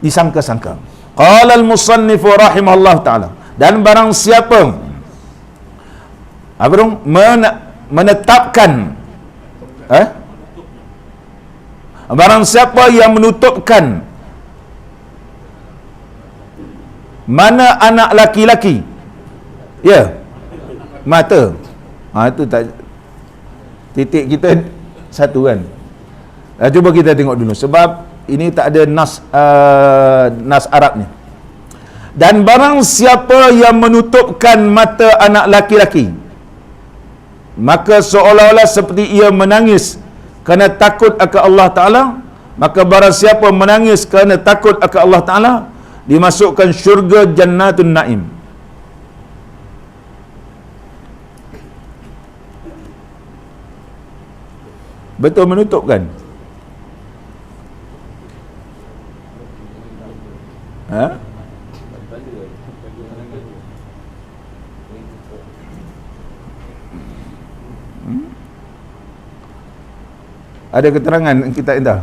disangka-sangka. Qala al-musannifu rahimahullah ta'ala, dan barang siapa menetapkan barang siapa yang menutupkan mana anak laki-laki, mata, itu tak, titik kita satu kan. Cuba kita tengok dulu, sebab ini tak ada nas Arabnya. Dan barang siapa yang menutupkan mata anak laki-laki, maka seolah-olah seperti ia menangis kerana takut akan Allah Ta'ala, maka barang siapa menangis kerana takut akan Allah Ta'ala, dimasukkan syurga Jannatun Naim. Betul menutupkan? Ada keterangan kita entah.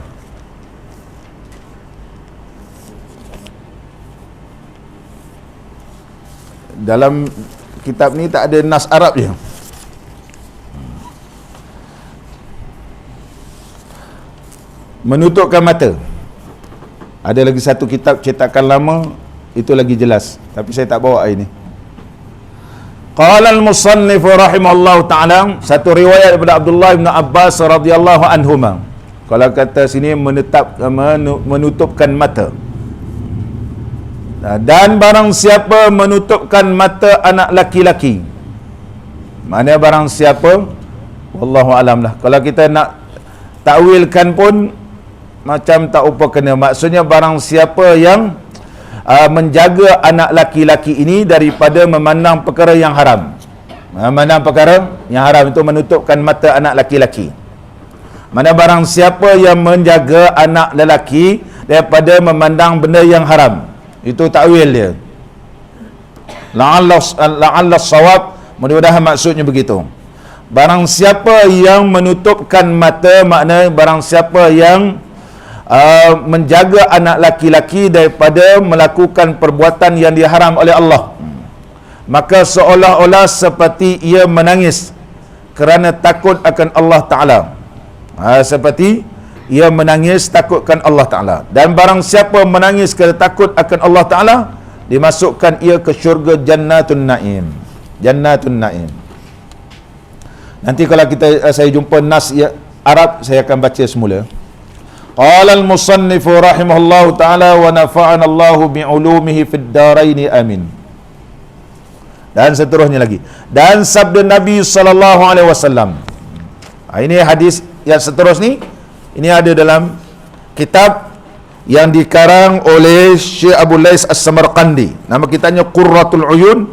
Dalam kitab ni tak ada nas Arab je. Menutupkan mata. Ada lagi satu kitab cetakan lama, itu lagi jelas, tapi saya tak bawa hari ni. Qala al-musannif rahimahullahu ta'ala, satu riwayat daripada Abdullah bin Abbas radhiyallahu anhuma. Kalau kata sini menutupkan mata. Dan barang siapa menutupkan mata anak laki-laki, mana barang siapa, wallahu alam lah. Kalau kita nak takwilkan pun macam tak upa kena. Maksudnya barang siapa yang menjaga anak laki-laki ini daripada memandang perkara yang haram. Memandang perkara yang haram itu menutupkan mata anak laki-laki. Mana barang siapa yang menjaga anak lelaki daripada memandang benda yang haram, itu takwil dia. La'alla sawab, mudah-mudahan maksudnya begitu. Barang siapa yang menutupkan mata, makna barang siapa yang menjaga anak laki-laki daripada melakukan perbuatan yang diharam oleh Allah, maka seolah-olah seperti ia menangis kerana takut akan Allah Ta'ala. Seperti ia menangis takutkan Allah Ta'ala. Dan barang siapa menangis kerana takut akan Allah Ta'ala, dimasukkan ia ke syurga Jannatun Naim. Jannatun Naim. Nanti kalau saya jumpa nas Arab, saya akan baca semula. Qala al-musannif rahimahullahu ta'ala wa nafa'ana Allahu bi'ulumihi fid daraini amin. Dan seterusnya lagi. Dan sabda Nabi sallallahu alaihi wasallam. Ini hadis yang seterusnya ni, ini ada dalam kitab yang dikarang oleh Syekh Abu Lais As-Samarqandi. Nama kitabnya Qurratul Uyun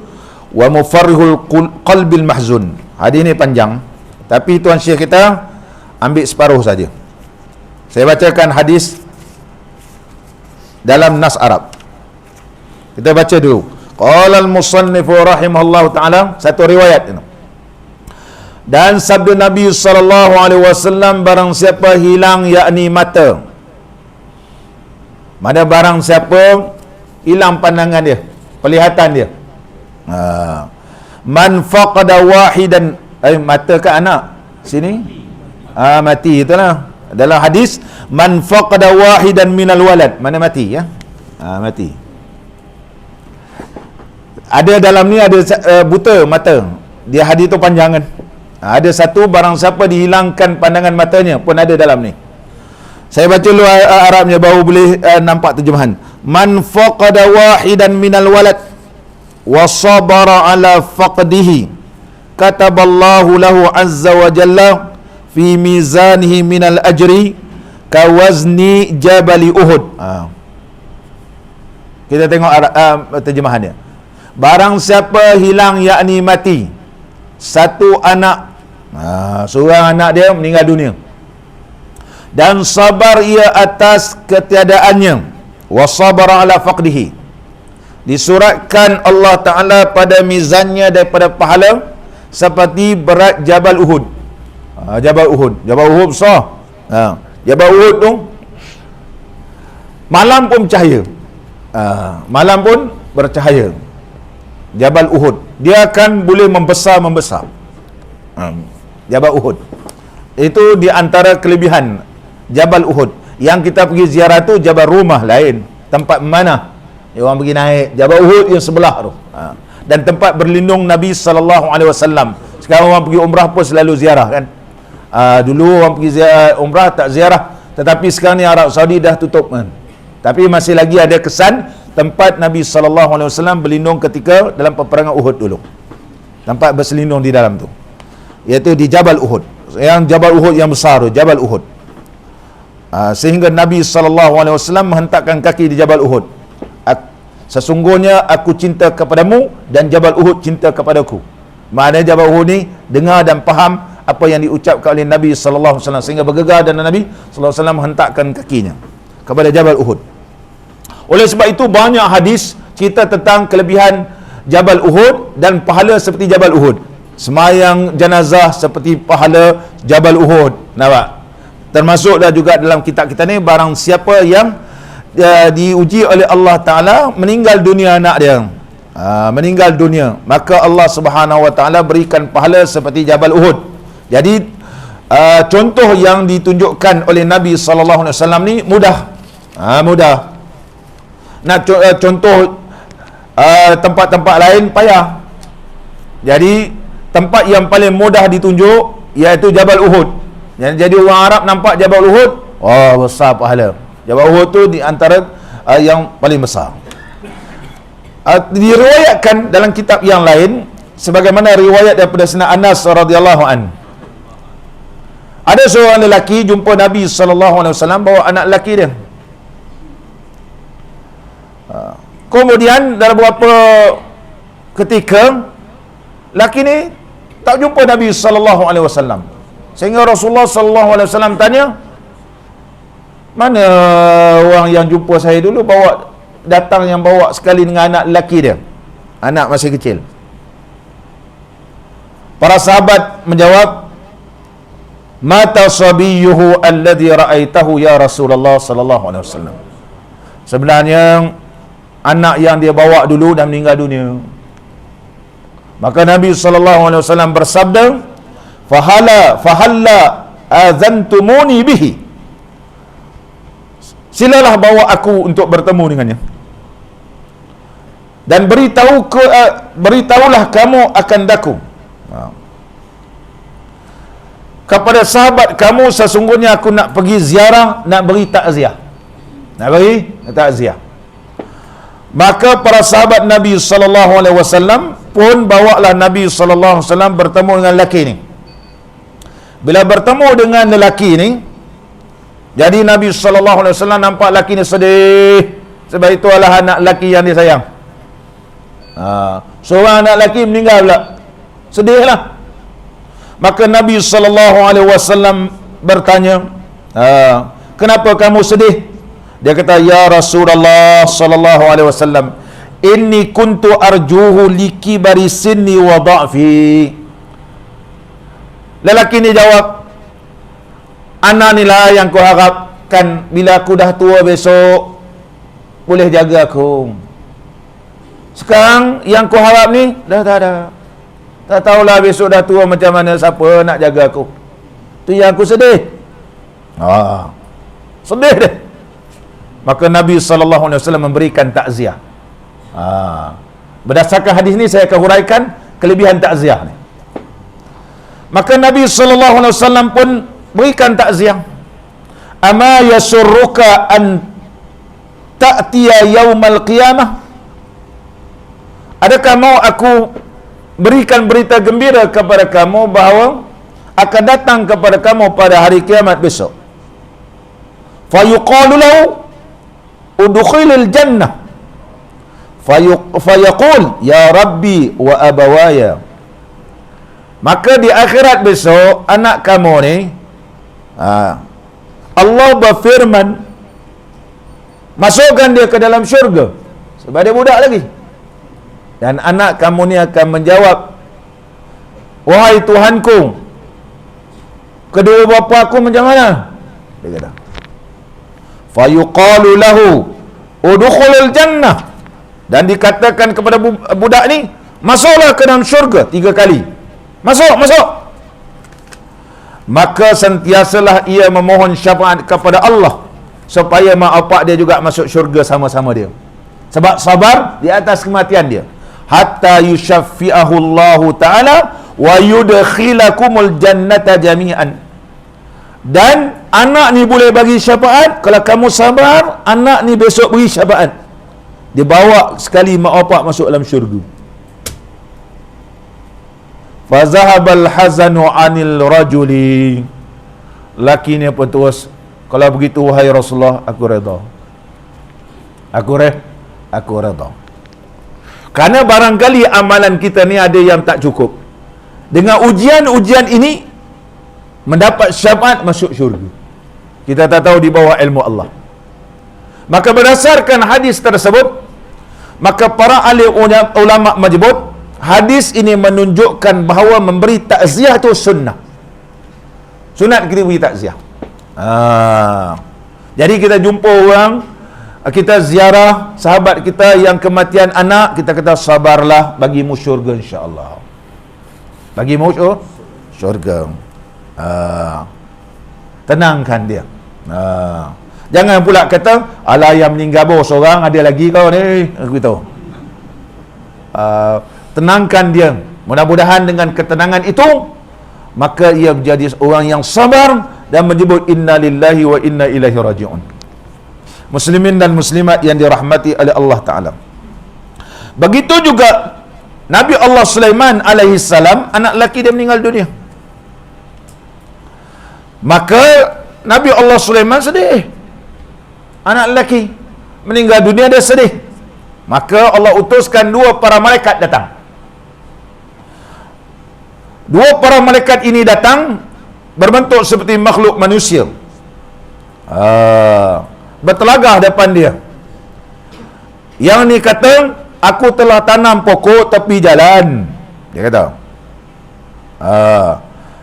wa Mufarrihul Qalbil Mahzun. Hadis ini panjang, tapi tuan Syekh kita ambil separuh saja. Saya bacakan hadis dalam nas Arab. Kita baca dulu. Qala al-musannif rahimahullahu ta'ala, satu riwayat ini. Dan sabda Nabi sallallahu alaihi wasallam, barang siapa hilang yakni mata. Mana barang siapa hilang pandangan dia, penglihatan dia. Man faqada wahidan, mata ke anak sini, mati itulah. Dalam hadis, man faqada wahidan minal walad, mana mati ya, mati. Ada dalam ni ada buta mata. Dia hadis tu panjang kan. Ada satu barang siapa dihilangkan pandangan matanya pun ada dalam ni. Saya baca dulu Arabnya baru boleh nampak terjemahan. Man faqada wahidan minal walad wa sabara ala faqdihi kataballahu lahu azza wa jalla fi mizanihi minal ajri kawazni jabali Uhud. Kita tengok terjemahannya. Barang siapa hilang yakni mati satu anak, seorang anak dia meninggal dunia, dan sabar ia atas ketiadaannya, wa sabara ala faqdihi, disuratkan Allah Ta'ala pada mizannya daripada pahala seperti berat Jabal Uhud. Jabal Uhud besar. Jabal Uhud tu malam pun bercahaya. Malam pun bercahaya. Jabal Uhud, dia akan boleh membesar. Jabal Uhud itu di antara kelebihan Jabal Uhud. Yang kita pergi ziarah tu Jabal Rumah lain, tempat mana orang pergi naik. Jabal Uhud yang sebelah tu, dan tempat berlindung Nabi sallallahu alaihi wasallam. Sekarang orang pergi umrah pun selalu ziarah kan. Dulu orang pergi umrah tak ziarah, tetapi sekarang ni Arab Saudi dah tutup kan. Tapi masih lagi ada kesan tempat Nabi sallallahu alaihi wasallam berlindung ketika dalam peperangan Uhud dulu. Tempat berselindung di dalam tu, iaitu di Jabal Uhud. Yang Jabal Uhud yang besar tu, Jabal Uhud. Sehingga Nabi sallallahu alaihi wasallam menghentakkan kaki di Jabal Uhud. Sesungguhnya aku cinta kepadamu dan Jabal Uhud cinta kepadaku. Maknanya Jabal Uhud ni dengar dan faham apa yang diucapkan oleh Nabi sallallahu alaihi wasallam, sehingga bergegar dan Nabi sallallahu alaihi wasallam menghentakkan kakinya kepada Jabal Uhud. Oleh sebab itu banyak hadis cerita tentang kelebihan Jabal Uhud dan pahala seperti Jabal Uhud. Semayang jenazah seperti pahala Jabal Uhud. Nampak? Termasuklah juga dalam kitab kita ni, barang siapa yang diuji oleh Allah Ta'ala meninggal dunia anak dia, meninggal dunia, maka Allah Subhanahu Wa Ta'ala berikan pahala seperti Jabal Uhud. Jadi contoh yang ditunjukkan oleh Nabi sallallahu alaihi wasallam ni mudah. Mudah. Nak contoh tempat-tempat lain payah. Jadi tempat yang paling mudah ditunjuk iaitu Jabal Uhud. Jadi orang Arab nampak Jabal Uhud, besar pahala. Jabal Uhud tu di antara yang paling besar. Diriwayatkan dalam kitab yang lain sebagaimana riwayat daripada Sayyidina Anas radhiyallahu an. Ada seorang lelaki jumpa Nabi SAW bawa anak lelaki dia. Kemudian dalam beberapa ketika lelaki ni tak jumpa Nabi SAW. Sehingga Rasulullah SAW tanya, mana orang yang jumpa saya dulu datang yang bawa sekali dengan anak lelaki dia, anak masih kecil. Para sahabat menjawab, mata sabiyuhu alladhi ra'aitahu ya Rasulullah sallallahu alaihi wasallam. Sebenarnya anak yang dia bawa dulu dah meninggal dunia. Maka Nabi sallallahu alaihi wasallam bersabda, fahalla azantumuni bihi. Silalah bawa aku untuk bertemu dengannya. Dan beritahulah kamu akan daku kepada sahabat kamu, sesungguhnya aku nak pergi ziarah, nak beri takziah. Maka para sahabat Nabi SAW pun bawalah Nabi SAW bertemu dengan lelaki ni. Bila bertemu dengan lelaki ni, jadi Nabi SAW nampak lelaki ni sedih. Sebab itu adalah anak lelaki yang dia sayang. Seorang anak lelaki meninggal pula, sedihlah. Maka Nabi SAW bertanya, kenapa kamu sedih? Dia kata, ya Rasulullah SAW, inni kuntu arjuhu likibari sinni wa da'fi. Lelaki ni jawab, anak ni lah yang ku harapkan bila aku dah tua besok boleh jaga aku. Sekarang yang ku harap ni dah tak ada. Tak tahulah besok dah tua macam mana, siapa nak jaga aku. Tu yang aku sedih. Sedih dia. Maka Nabi SAW memberikan takziah. Berdasarkan hadis ni saya akan huraikan kelebihan takziah ni. Maka Nabi SAW pun berikan takziah. Ama yasurruka an ta'tiya yaumal qiyamah. Adakah mau aku berikan berita gembira kepada kamu bahawa akan datang kepada kamu pada hari kiamat besok. Fayuqalu lahu udkhilil jannah. Fayaqul ya Rabbi wa abawaya. Maka di akhirat besok anak kamu ni Allah berfirman, masukkan dia ke dalam syurga sebab dia budak lagi. Dan anak kamu ni akan menjawab, wahai Tuhanku, kedua bapa aku macam mana? Dia kata, fayuqalu lahu udkhulul jannah. Dan dikatakan kepada budak ni, masuklah ke dalam syurga 3 kali. Masuk. Maka sentiasalah ia memohon syafaat kepada Allah supaya mak bapak dia juga masuk syurga sama-sama dia. Sebab sabar di atas kematian dia. Hatta yushaffi'ahu Allah Ta'ala wa yudkhilakumul jannata jami'an. Dan anak ni boleh bagi syafaat. Kalau kamu sabar, anak ni besok beri syafaat. Dia bawa sekali mak bapak masuk dalam syurga. Fazahabal hazanu anil rajuli. Laki ni apa terus, kalau begitu wahai Rasulullah, aku redha. Aku redha. Kerana barangkali amalan kita ni ada yang tak cukup. Dengan ujian-ujian ini mendapat syafaat masuk syurga. Kita tak tahu di bawah ilmu Allah. Maka berdasarkan hadis tersebut, maka para ahli ulama menyebut hadis ini menunjukkan bahawa memberi takziah itu sunnah. Sunat kita beri takziah. Jadi kita jumpa orang, kita ziarah sahabat kita yang kematian anak, kita kata sabarlah, bagimu syurga insya-Allah. Bagimu syurga. Tenangkan dia. Jangan pula kata, alah yang meninggal bos orang ada lagi kau ni. Aku tahu. Tenangkan dia. Mudah-mudahan dengan ketenangan itu maka ia menjadi orang yang sabar dan menyebut inna lillahi wa inna ilaihi raji'un. Muslimin dan muslimat yang dirahmati oleh Allah Ta'ala. Begitu juga Nabi Allah Sulaiman alaihi salam, anak lelaki dia meninggal dunia. Maka Nabi Allah Sulaiman sedih. Anak lelaki meninggal dunia, dia sedih. Maka Allah utuskan 2 para malaikat datang. 2 para malaikat ini datang berbentuk seperti makhluk manusia. Bertelagah depan dia. Yang ni kata, aku telah tanam pokok tepi jalan. Dia kata,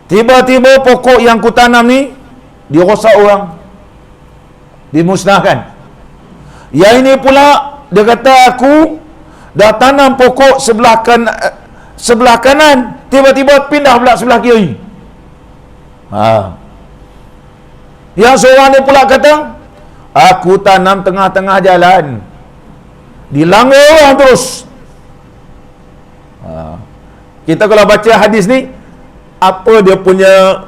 tiba-tiba pokok yang ku tanam ni dirosak orang, dimusnahkan. Yang ini pula dia kata, aku dah tanam pokok sebelah kanan, tiba-tiba pindah pula sebelah kiri. Yang seorang ni pula kata, aku tanam tengah-tengah jalan, dilanggar orang terus. Kita kalau baca hadis ni, apa dia punya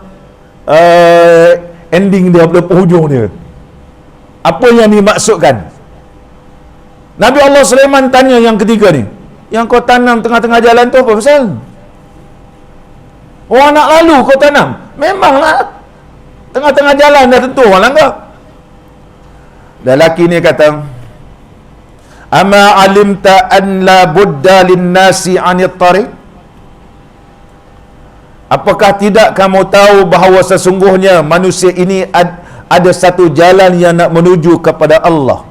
ending dia, pada penghujung dia, apa yang dimaksudkan? Nabi Allah Sulaiman tanya yang ketiga ni, yang kau tanam tengah-tengah jalan tu apa pasal? Orang nak lalu kau tanam, memanglah tengah-tengah jalan dah tentu orang langgar. Lelaki ni kata, ama alimta an la budda lin nasi anit tariq? Apakah tidak kamu tahu bahawa sesungguhnya manusia ini ada satu jalan yang nak menuju kepada Allah?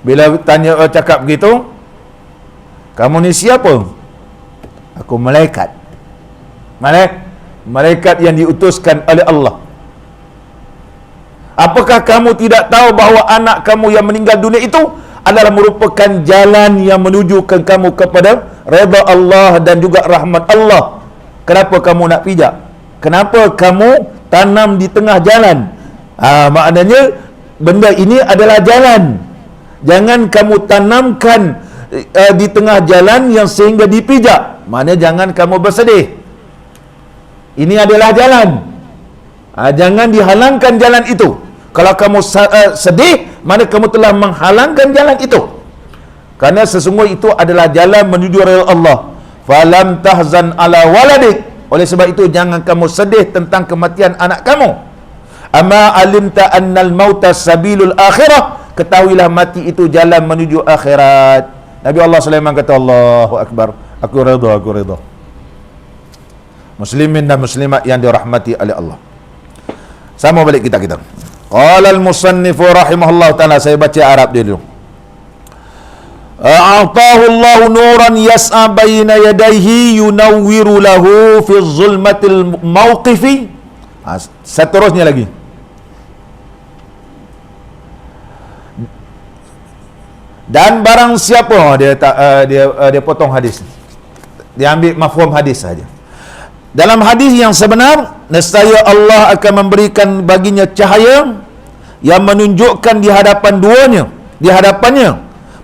Bila tanya cakap begitu, kamu ni siapa? Aku malaikat. Malaikat yang diutuskan oleh Allah. Apakah kamu tidak tahu bahawa anak kamu yang meninggal dunia itu adalah merupakan jalan yang menunjukkan kamu kepada redha Allah dan juga rahmat Allah? Kenapa kamu nak pijak? Kenapa kamu tanam di tengah jalan? Maknanya benda ini adalah jalan. Jangan kamu tanamkan di tengah jalan yang sehingga dipijak. Maknanya jangan kamu bersedih. Ini adalah jalan. Jangan dihalangkan jalan itu. Kalau kamu sedih, mana kamu telah menghalangkan jalan itu. Karena sesungguhnya itu adalah jalan menuju redha Allah. Falam tahzan ala waladik. Oleh sebab itu jangan kamu sedih tentang kematian anak kamu. Ama alimta annal mauta sabilul akhirah. Ketahuilah mati itu jalan menuju akhirat. Nabi Allah Sulaiman kata, Allahu Akbar, aku redha. Muslimin dan muslimat yang dirahmati oleh Allah. Sama balik kita. Qala al-musannifu rahimahullah ta'ala, saya baca Arab dia dulu. A'tahu Allah nuran yas'a baina yadayhi yunawwiru lahu fi zulmatil mawqifi. Seterusnya lagi. Dan barang siapa, dia potong hadis. Dia ambil mafhum hadis saja. Dalam hadis yang sebenar, nescaya Allah akan memberikan baginya cahaya yang menunjukkan di hadapannya,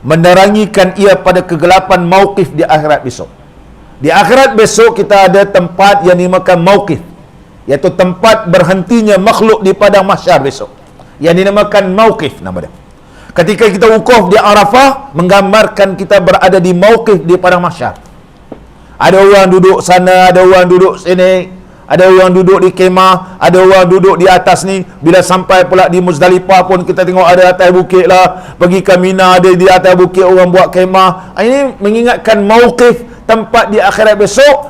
menerangikan ia pada kegelapan mauqif di akhirat besok. Di akhirat besok kita ada tempat yang dinamakan mauqif, iaitu tempat berhentinya makhluk di padang mahsyar besok, yang dinamakan mauqif nama dia. Ketika kita wukuf di Arafah, menggambarkan kita berada di mauqif di padang mahsyar. Ada orang duduk sana, ada orang duduk sini, ada orang duduk di kemah, ada orang duduk di atas ni. Bila sampai pula di Muzdalifah pun kita tengok ada atas bukit lah. Pergi ke Mina, ada di atas bukit orang buat kemah. Ini mengingatkan mauqif, tempat di akhirat besok.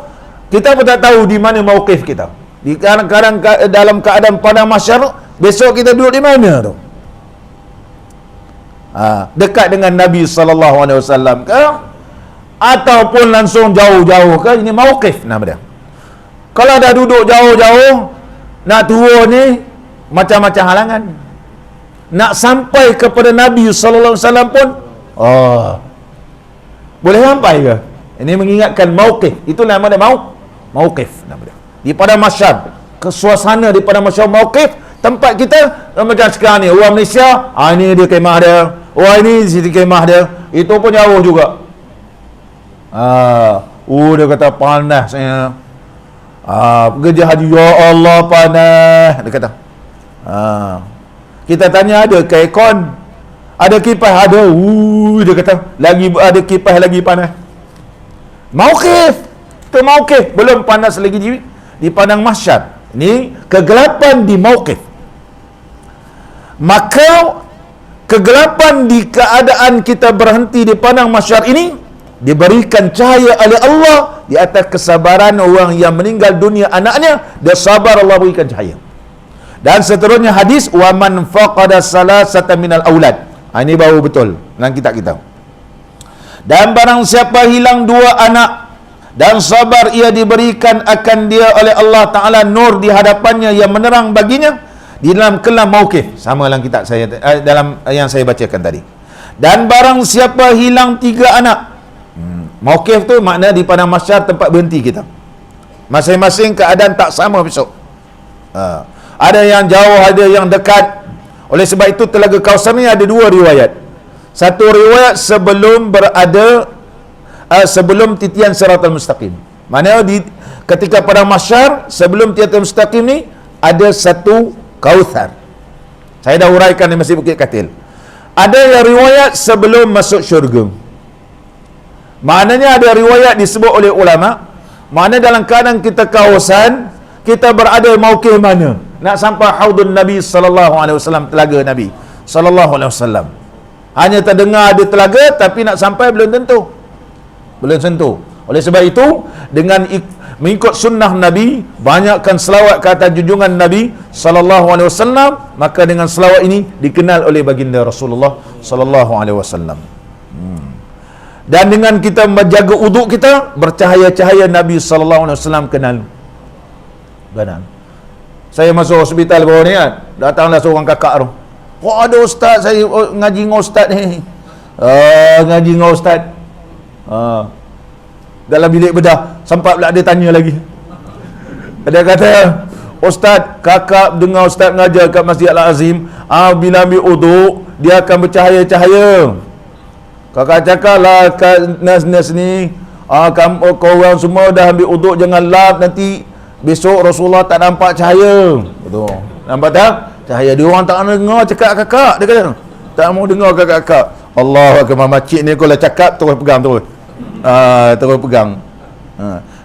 Kita pun tak tahu di mana mauqif kita. Di kadang-kadang dalam keadaan padang mahsyar, besok kita duduk di mana tu? Dekat dengan Nabi SAW ke? Ataupun langsung jauh-jauh ke? Ini mauqif nama dia. Kalau dah duduk jauh-jauh, nak turun ni macam-macam halangan. Nak sampai kepada Nabi SAW pun boleh sampai ke? Ini mengingatkan mauqif. Itu nama dia mauqif nama dia. Di padang mahsyar, kesuasana di padang mahsyar mauqif, tempat kita macam sekarang ni, orang Malaysia, ini dia kemah dia, ini sini kemah dia, itu pun jauh juga. Dia kata panasnya. Kerja haji, ya Allah panas, dia kata. Kita tanya ada ke aircon, ada kipas, ada. Dia kata lagi ada kipas lagi panas. Mauqif, itu mauqif, belum panas lagi di padang mahsyar. Ini kegelapan di mauqif. Maka kegelapan di keadaan kita berhenti di padang mahsyar ini diberikan cahaya oleh Allah di atas kesabaran orang yang meninggal dunia anaknya, dia sabar, Allah berikan cahaya. Dan seterusnya hadis, wa man faqada salasata minal aulad. Ini baru betul dalam kitab kita. Dan barang siapa hilang 2 anak dan sabar, ia diberikan akan dia oleh Allah Ta'ala nur di hadapannya yang menerang baginya di dalam kelam mauqif. Sama dalam kitab saya, dalam yang saya bacakan tadi. Dan barang siapa hilang 3 anak, mauqif tu makna di padang mahsyar, tempat berhenti kita. Masing-masing keadaan tak sama besok. Ada yang jauh, ada yang dekat. Oleh sebab itu Telaga Kausar ni ada 2 riwayat. Satu riwayat sebelum sebelum titian Siratal Mustaqim. Maknanya ketika padang mahsyar sebelum titian Mustaqim ni ada satu Kautsar. Saya dah uraikan di Masjid Bukit Katil. Ada yang riwayat sebelum masuk syurga. Maknanya ada riwayat disebut oleh ulama, mana dalam keadaan kita kausan, kita berada mauqif mana? Nak sampai haudun Nabi sallallahu alaihi wasallam, telaga Nabi sallallahu alaihi wasallam. Hanya terdengar ada telaga, tapi nak sampai belum tentu. Belum tentu. Oleh sebab itu, dengan mengikut sunnah Nabi, banyakkan selawat ke atas junjungan Nabi sallallahu alaihi wasallam, maka dengan selawat ini dikenal oleh baginda Rasulullah sallallahu alaihi wasallam. Dan dengan kita menjaga uduk kita, bercahaya-cahaya Nabi sallallahu alaihi wasallam kenal. Benar. Saya masuk hospital baru ni kan, datanglah seorang kakak tu. Oh, ada ustaz, saya ngaji dengan ustaz ni. Ngaji dengan ustaz. Dalam bilik bedah, sempat pula dia tanya lagi. Dia kata, ustaz, kakak dengar ustaz mengajar kat Masjid Al-Azim, bila ambil uduk, dia akan bercahaya-cahaya. Kakak cakap lah kat nas-nas ni, kau orang semua dah ambil uduk, jangan lap, nanti besok Rasulullah tak nampak cahaya. Betul. Nampak tak? Cahaya. Dia orang tak nak dengar cakap kakak. Dia kata, tak mau dengar kakak-kakak. Allah akbar, makcik ni kalau cakap terus pegang terus. Terus pegang.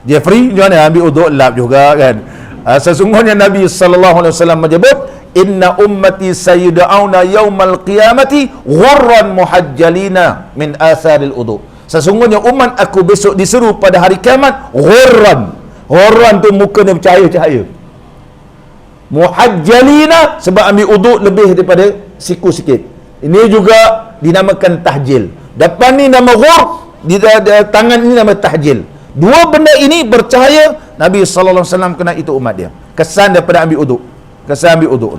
Jeffrey macam mana ambil uduk, lap juga kan. Sesungguhnya Nabi sallallahu alaihi wasallam menyebut, inna ummati sayyida'una yaumal qiyamati ghurran muhajjalina min atharil uduk. Sesungguhnya umat aku besok diseru pada hari kiamat ghurran. Ghurran tu muka dia bercahaya-cahaya. Muhajjalina sebab ambil uduk lebih daripada siku sikit. Ini juga dinamakan tahjil. Depan ni nama ghur, di tangan ini nama tahjil. 2 benda ini bercahaya. Nabi sallallahu alaihi wasallam kena itu umat dia. Kesan daripada ambil uduk. Kesan ambil uduk.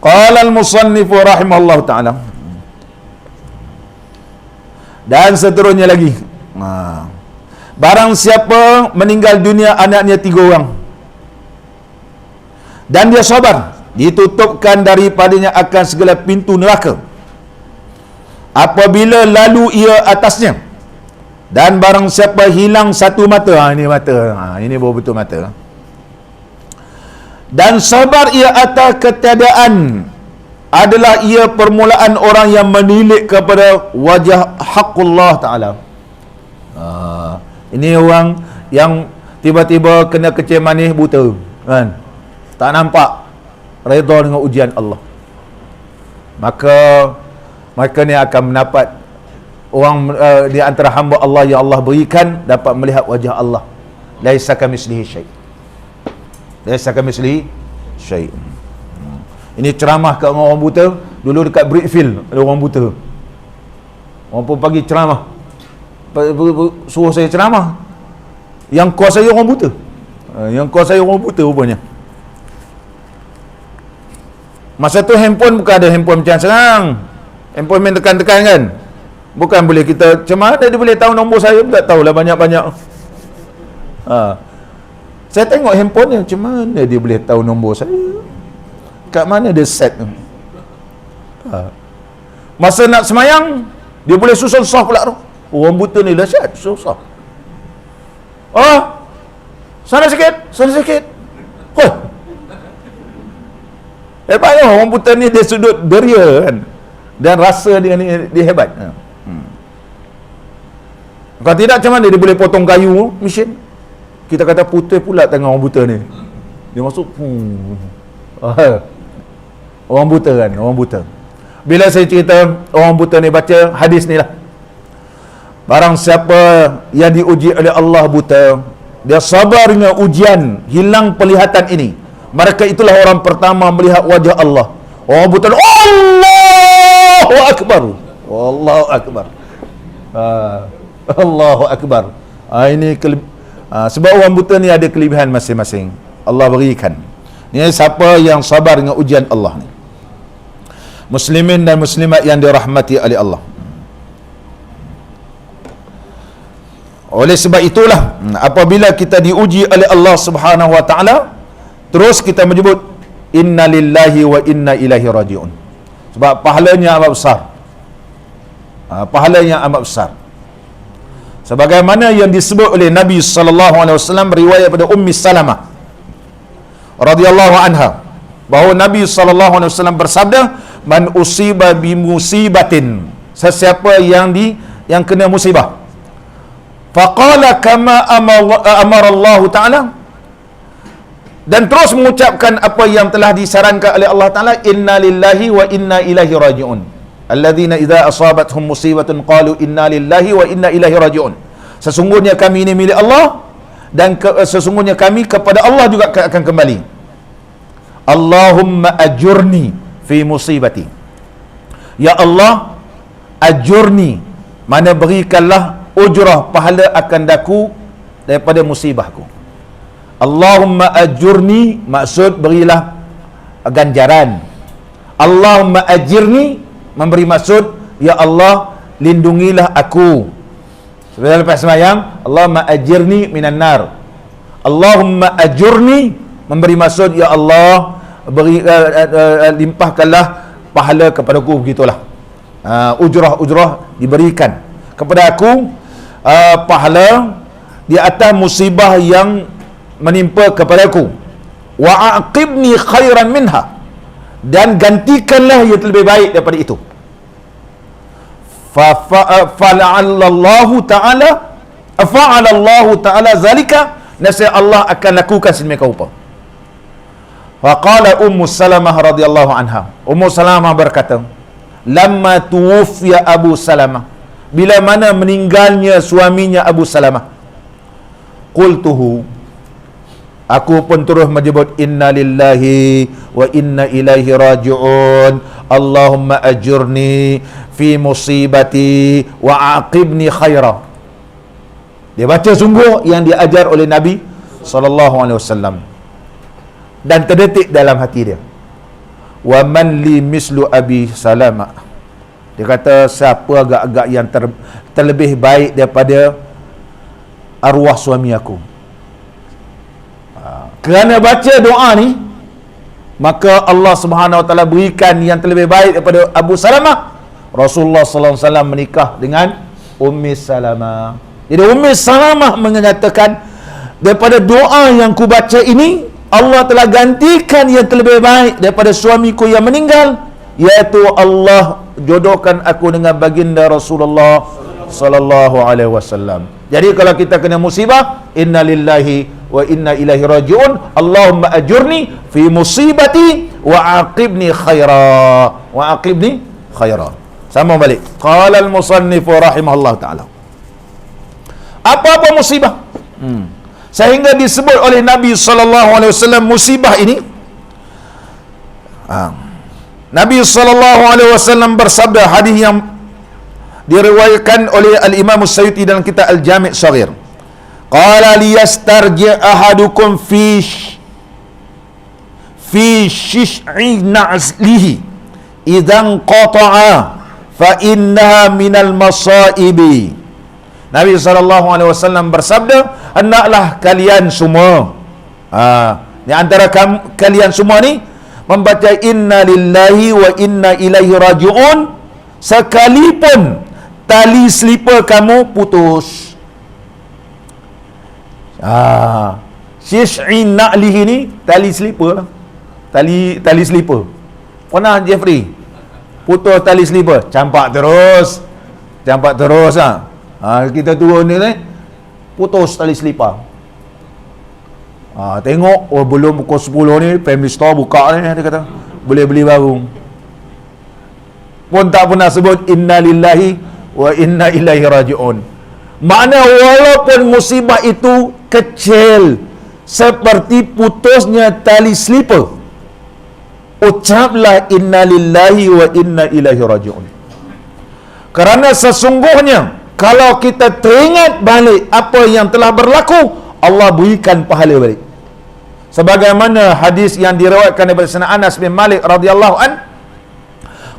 Qala al-musannif rahimahullah taala. Dan seterusnya lagi. Barang siapa meninggal dunia anaknya 3 orang dan dia sabar, ditutupkan daripadanya akan segala pintu neraka apabila lalu ia atasnya. Dan barang siapa hilang 1 mata, ini mata, ini baru betul mata, dan sabar ia atas ketiadaan, adalah ia permulaan orang yang menilik kepada wajah haqqullah ta'ala. Ini orang yang tiba-tiba kena kecil manis buta kan, tak nampak redha dengan ujian Allah, maka ni akan mendapat orang di antara hamba Allah yang Allah berikan dapat melihat wajah Allah. Laisa kamitslihi syai'. Laisa kamitslihi syai'. Ini ceramah kat orang buta. Dulu dekat Brickfield ada orang buta. Orang pun pagi ceramah, suruh saya ceramah. Yang kuasa saya orang buta. Yang kuasa saya orang buta rupanya. Masa tu handphone bukan ada handphone macam sekarang. Handphone main tekan-tekan kan. Bukan boleh kita, macam mana dia boleh tahu nombor saya pun tak tahulah banyak-banyak. Saya tengok handphone dia, macam mana dia boleh tahu nombor saya? Kat mana dia set tu? Masa nak semayang, dia boleh susun sah pula tu. Orang buta ni dahsyat, susun sah. Sana sikit, sana sikit. Hebatnya orang buta ni dia sudut beria kan. Dan rasa dia ni dia hebat. Kalau tidak macam mana dia boleh potong kayu mesin? Kita kata putih pula tangan orang buta ni. Dia masuk orang buta kan, orang buta. Bila saya cerita orang buta ni baca hadis ni lah, barang siapa yang diuji oleh Allah buta, dia sabar dengan ujian hilang penglihatan ini, mereka itulah orang pertama melihat wajah Allah. Orang buta, Allahu Akbar, Allahu Akbar, Allahu Akbar. Ini sebab orang buta ni ada kelebihan masing-masing, Allah berikan. Ni siapa yang sabar dengan ujian Allah ni, muslimin dan muslimat yang dirahmati oleh Allah. Oleh sebab itulah apabila kita diuji oleh Allah Subhanahu wa taala, terus kita menyebut inna lillahi wa inna ilaihi rajiun. Sebab pahalanya amat besar. Pahalanya amat besar. Sebagaimana yang disebut oleh Nabi sallallahu alaihi wasallam, riwayat daripada Ummi Salamah radhiyallahu anha, bahawa Nabi sallallahu alaihi wasallam bersabda, man usiba bi musibatin, sesiapa yang kena musibah, faqala kama amara Allah taala, dan terus mengucapkan apa yang telah disarankan oleh Allah taala, inna lillahi wa inna ilaihi rajiun, alladzina idza asabathum musibatun qalu inna lillahi wa inna ilaihi rajiun. Sesungguhnya kami ini milik Allah, dan sesungguhnya kami kepada Allah juga akan kembali. Allahumma ajurni fi musibati, ya Allah ajurni, mana berikanlah ujrah, pahala akan daku daripada musibahku. Allahumma ajurni, maksud berilah ganjaran. Allahumma ajirni, memberi maksud ya Allah lindungilah aku. Sebenarnya lepas sembahyang, Allahumma ajirni minan nar. Allahumma ajurni, memberi maksud ya Allah beri limpahkanlah pahala kepadaku, begitulah. Ujrah diberikan kepada aku, pahala di atas musibah yang menimpa kepadaku. Wa aqibni khairan minha, dan gantikanlah yang lebih baik daripada itu. Fa'alallahu ta'ala zalika, nasib Allah akan lakukan sedemikian rupa. Faqala Ummu Salamah radhiyallahu anha, Ummu Salamah berkata, lamma tuwfiya Abu Salamah, bila mana meninggalnya suaminya Abu Salamah, qultuhu, aku pun terus menyebut inna lillahi wa inna ilaihi raji'un, Allahumma ajurni fi musibati wa aqibni khaira. Dia baca sungguh yang diajar oleh Nabi sallallahu alaihi wasallam, dan terdetik dalam hati dia, wa man li mislu Abi Salamah. Dia kata, siapa agak-agak yang terlebih baik daripada arwah suami aku. Kerana baca doa ni, maka Allah Subhanahu wa taala berikan yang terlebih baik daripada Abu Salamah. Rasulullah sallallahu alaihi wasallam menikah dengan Ummi Salamah. Jadi Ummi Salamah menyatakan, daripada doa yang ku baca ini, Allah telah gantikan yang terlebih baik daripada suamiku yang meninggal, iaitu Allah jodohkan aku dengan baginda Rasulullah sallallahu alaihi wasallam. Jadi kalau kita kena musibah, inna lillahi wa inna ilaihi raji'un, Allahumma ajurni fi musibati wa aqibni khaira, wa aqibni khaira. Sama balik. Qala al-musannif rahimahullah taala, apa-apa musibah sehingga disebut oleh Nabi sallallahu alaihi wasallam musibah ini, Nabi sallallahu alaihi wasallam bersabda, hadis yang diriwayatkan oleh al-Imam As-Suyuti dalam kitab Al-Jami' Shaghir, qala liyastarji ahadukum fi shish'i na'lihi idzan qata'a fa innaha minal masaibi. Nabi sallallahu alaihi wasallam bersabda, hendaklah kalian semua, di antara kalian semua ni, membaca inna lillahi wa inna ilaihi raji'un sekalipun tali selipar kamu putus. Syish'i na'lihi ni tali selipar lah. Tali selipar. Pernah Jeffrey putus tali selipar, campak terus lah. Kita turun ni putus tali selipar. Tengok, oh belum pukul 10 ni, family store buka ni, dia kata. Boleh beli baru. Pun tak pernah sebut inna lillahi wa inna ilaihi raji'un. Makna walaupun musibah itu kecil, seperti putusnya tali slipper, ucaplah inna lillahi wa inna ilaihi raji'un. Kerana sesungguhnya kalau kita teringat balik apa yang telah berlaku, Allah berikan pahala balik. Sebagaimana hadis yang diriwayatkan daripada Sayyidina Anas bin Malik radhiyallahu an,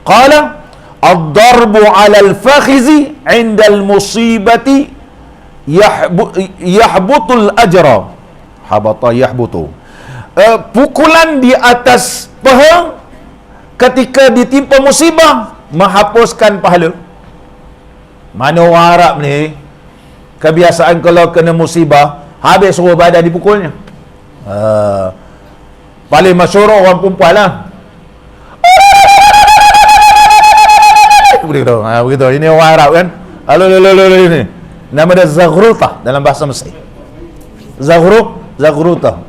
qala ad-darbu 'ala al-fakhizi 'inda al-musibati yahbutul ajra. Habata yahbutu. Pukulan di atas paha ketika ditimpa musibah menghapuskan pahala. Mana orang Arab ni kebiasaan kalau kena musibah habis suruh badan dipukulnya. Paling masyhur orang perempuan lah. Begitu. Ini orang Arab kan. Halo ini. Nama dia Zaghrutah dalam bahasa Mesir. Zaghrutah.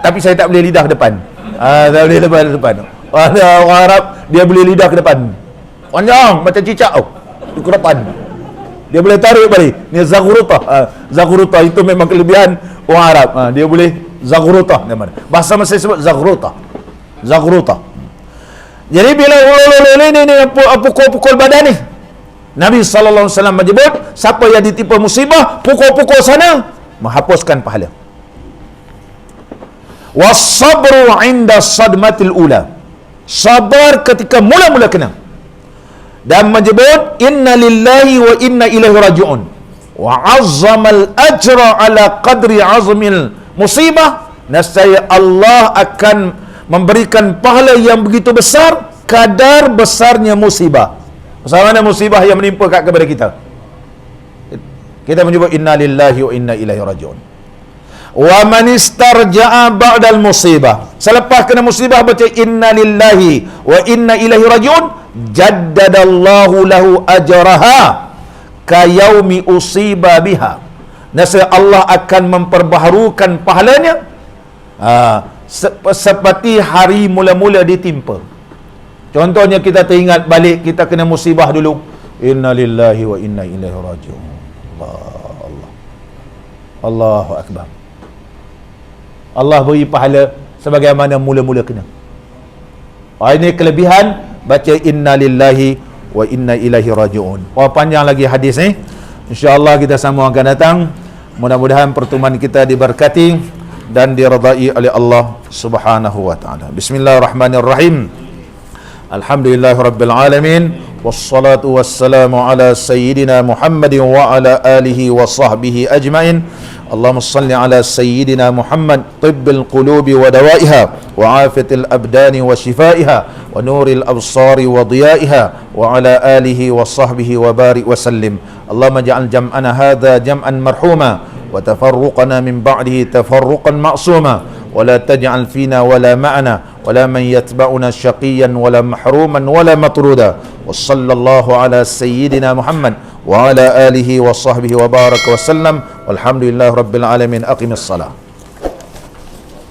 Tapi saya tak boleh lidah ke depan. Tak boleh lidah ke depan. Ada orang Arab dia boleh lidah ke depan. Panjang macam cicak ke depan. Dia boleh tarik balik. Ni Zaghrutah. Zaghrutah itu memang kelebihan orang Arab. Dia boleh Zaghrutah namanya. Bahasa Mesir sebut Zaghrutah. Jadi bila ini pukul badan ni, Nabi sallallahu alaihi wasallam menyebut siapa yang ditimpa musibah pukul-pukul sana menghapuskan pahala. Was-sabru 'inda sadmatil ula. Sabar ketika mula-mula kena. Dan menyebut inna lillahi wa inna ilaihi raji'un. Wa 'azzamal ajra 'ala qadri 'azmil musibah. Nescaya Allah akan memberikan pahala yang begitu besar kadar besarnya musibah. Besar mana musibah yang menimpa kepada kita? Kita menyebut inna lillahi wa inna ilaihi raji'un. Wa man istarja'a ba'dal musibah. Selepas kena musibah baca inna lillahi wa inna ilaihi raji'un, jaddadallahu lahu ajraha ka yaumi usiba biha. Nescaya Allah akan memperbaharukan pahalanya seperti hari mula-mula ditimpa. Contohnya kita teringat balik kita kena musibah dulu. Inna lillahi wa inna ilaihi raji'un. Allahu akbar. Allah beri pahala sebagaimana mula-mula kena. Ini kelebihan baca inna lillahi wa inna ilaihi raji'un. Panjang lagi hadis ni. Insya-Allah kita semua akan datang. Mudah-mudahan pertemuan kita diberkati dan diridai oleh Allah Subhanahu wa taala. Bismillahirrahmanirrahim. Alhamdulillahirabbil alamin wassalatu wassalamu ala sayyidina Muhammadin wa ala alihi wa sahbihi ajmain. Allahumma salli ala sayyidina Muhammad tibbil qulubi wa dawaiha wa afiyatil abdani wa shifaiha wa nuril absari wa diyaiha wa ala alihi wa sahbihi wa barik wa sallim. Allahumma ja'al jam'ana hadha jam'an marhuma wa tafarruqana min ba'dihi tafarruqan ma'suma wa la taj'al fina wa la ma'ana wa la man yatba'una syaqiyan wa la mahruman wa la matruda. Wa sallallahu ala sayyidina Muhammad wa ala alihi wa sahbihi wa baraka wa sallam. Walhamdulillahi rabbil alamin. Aqimis salah.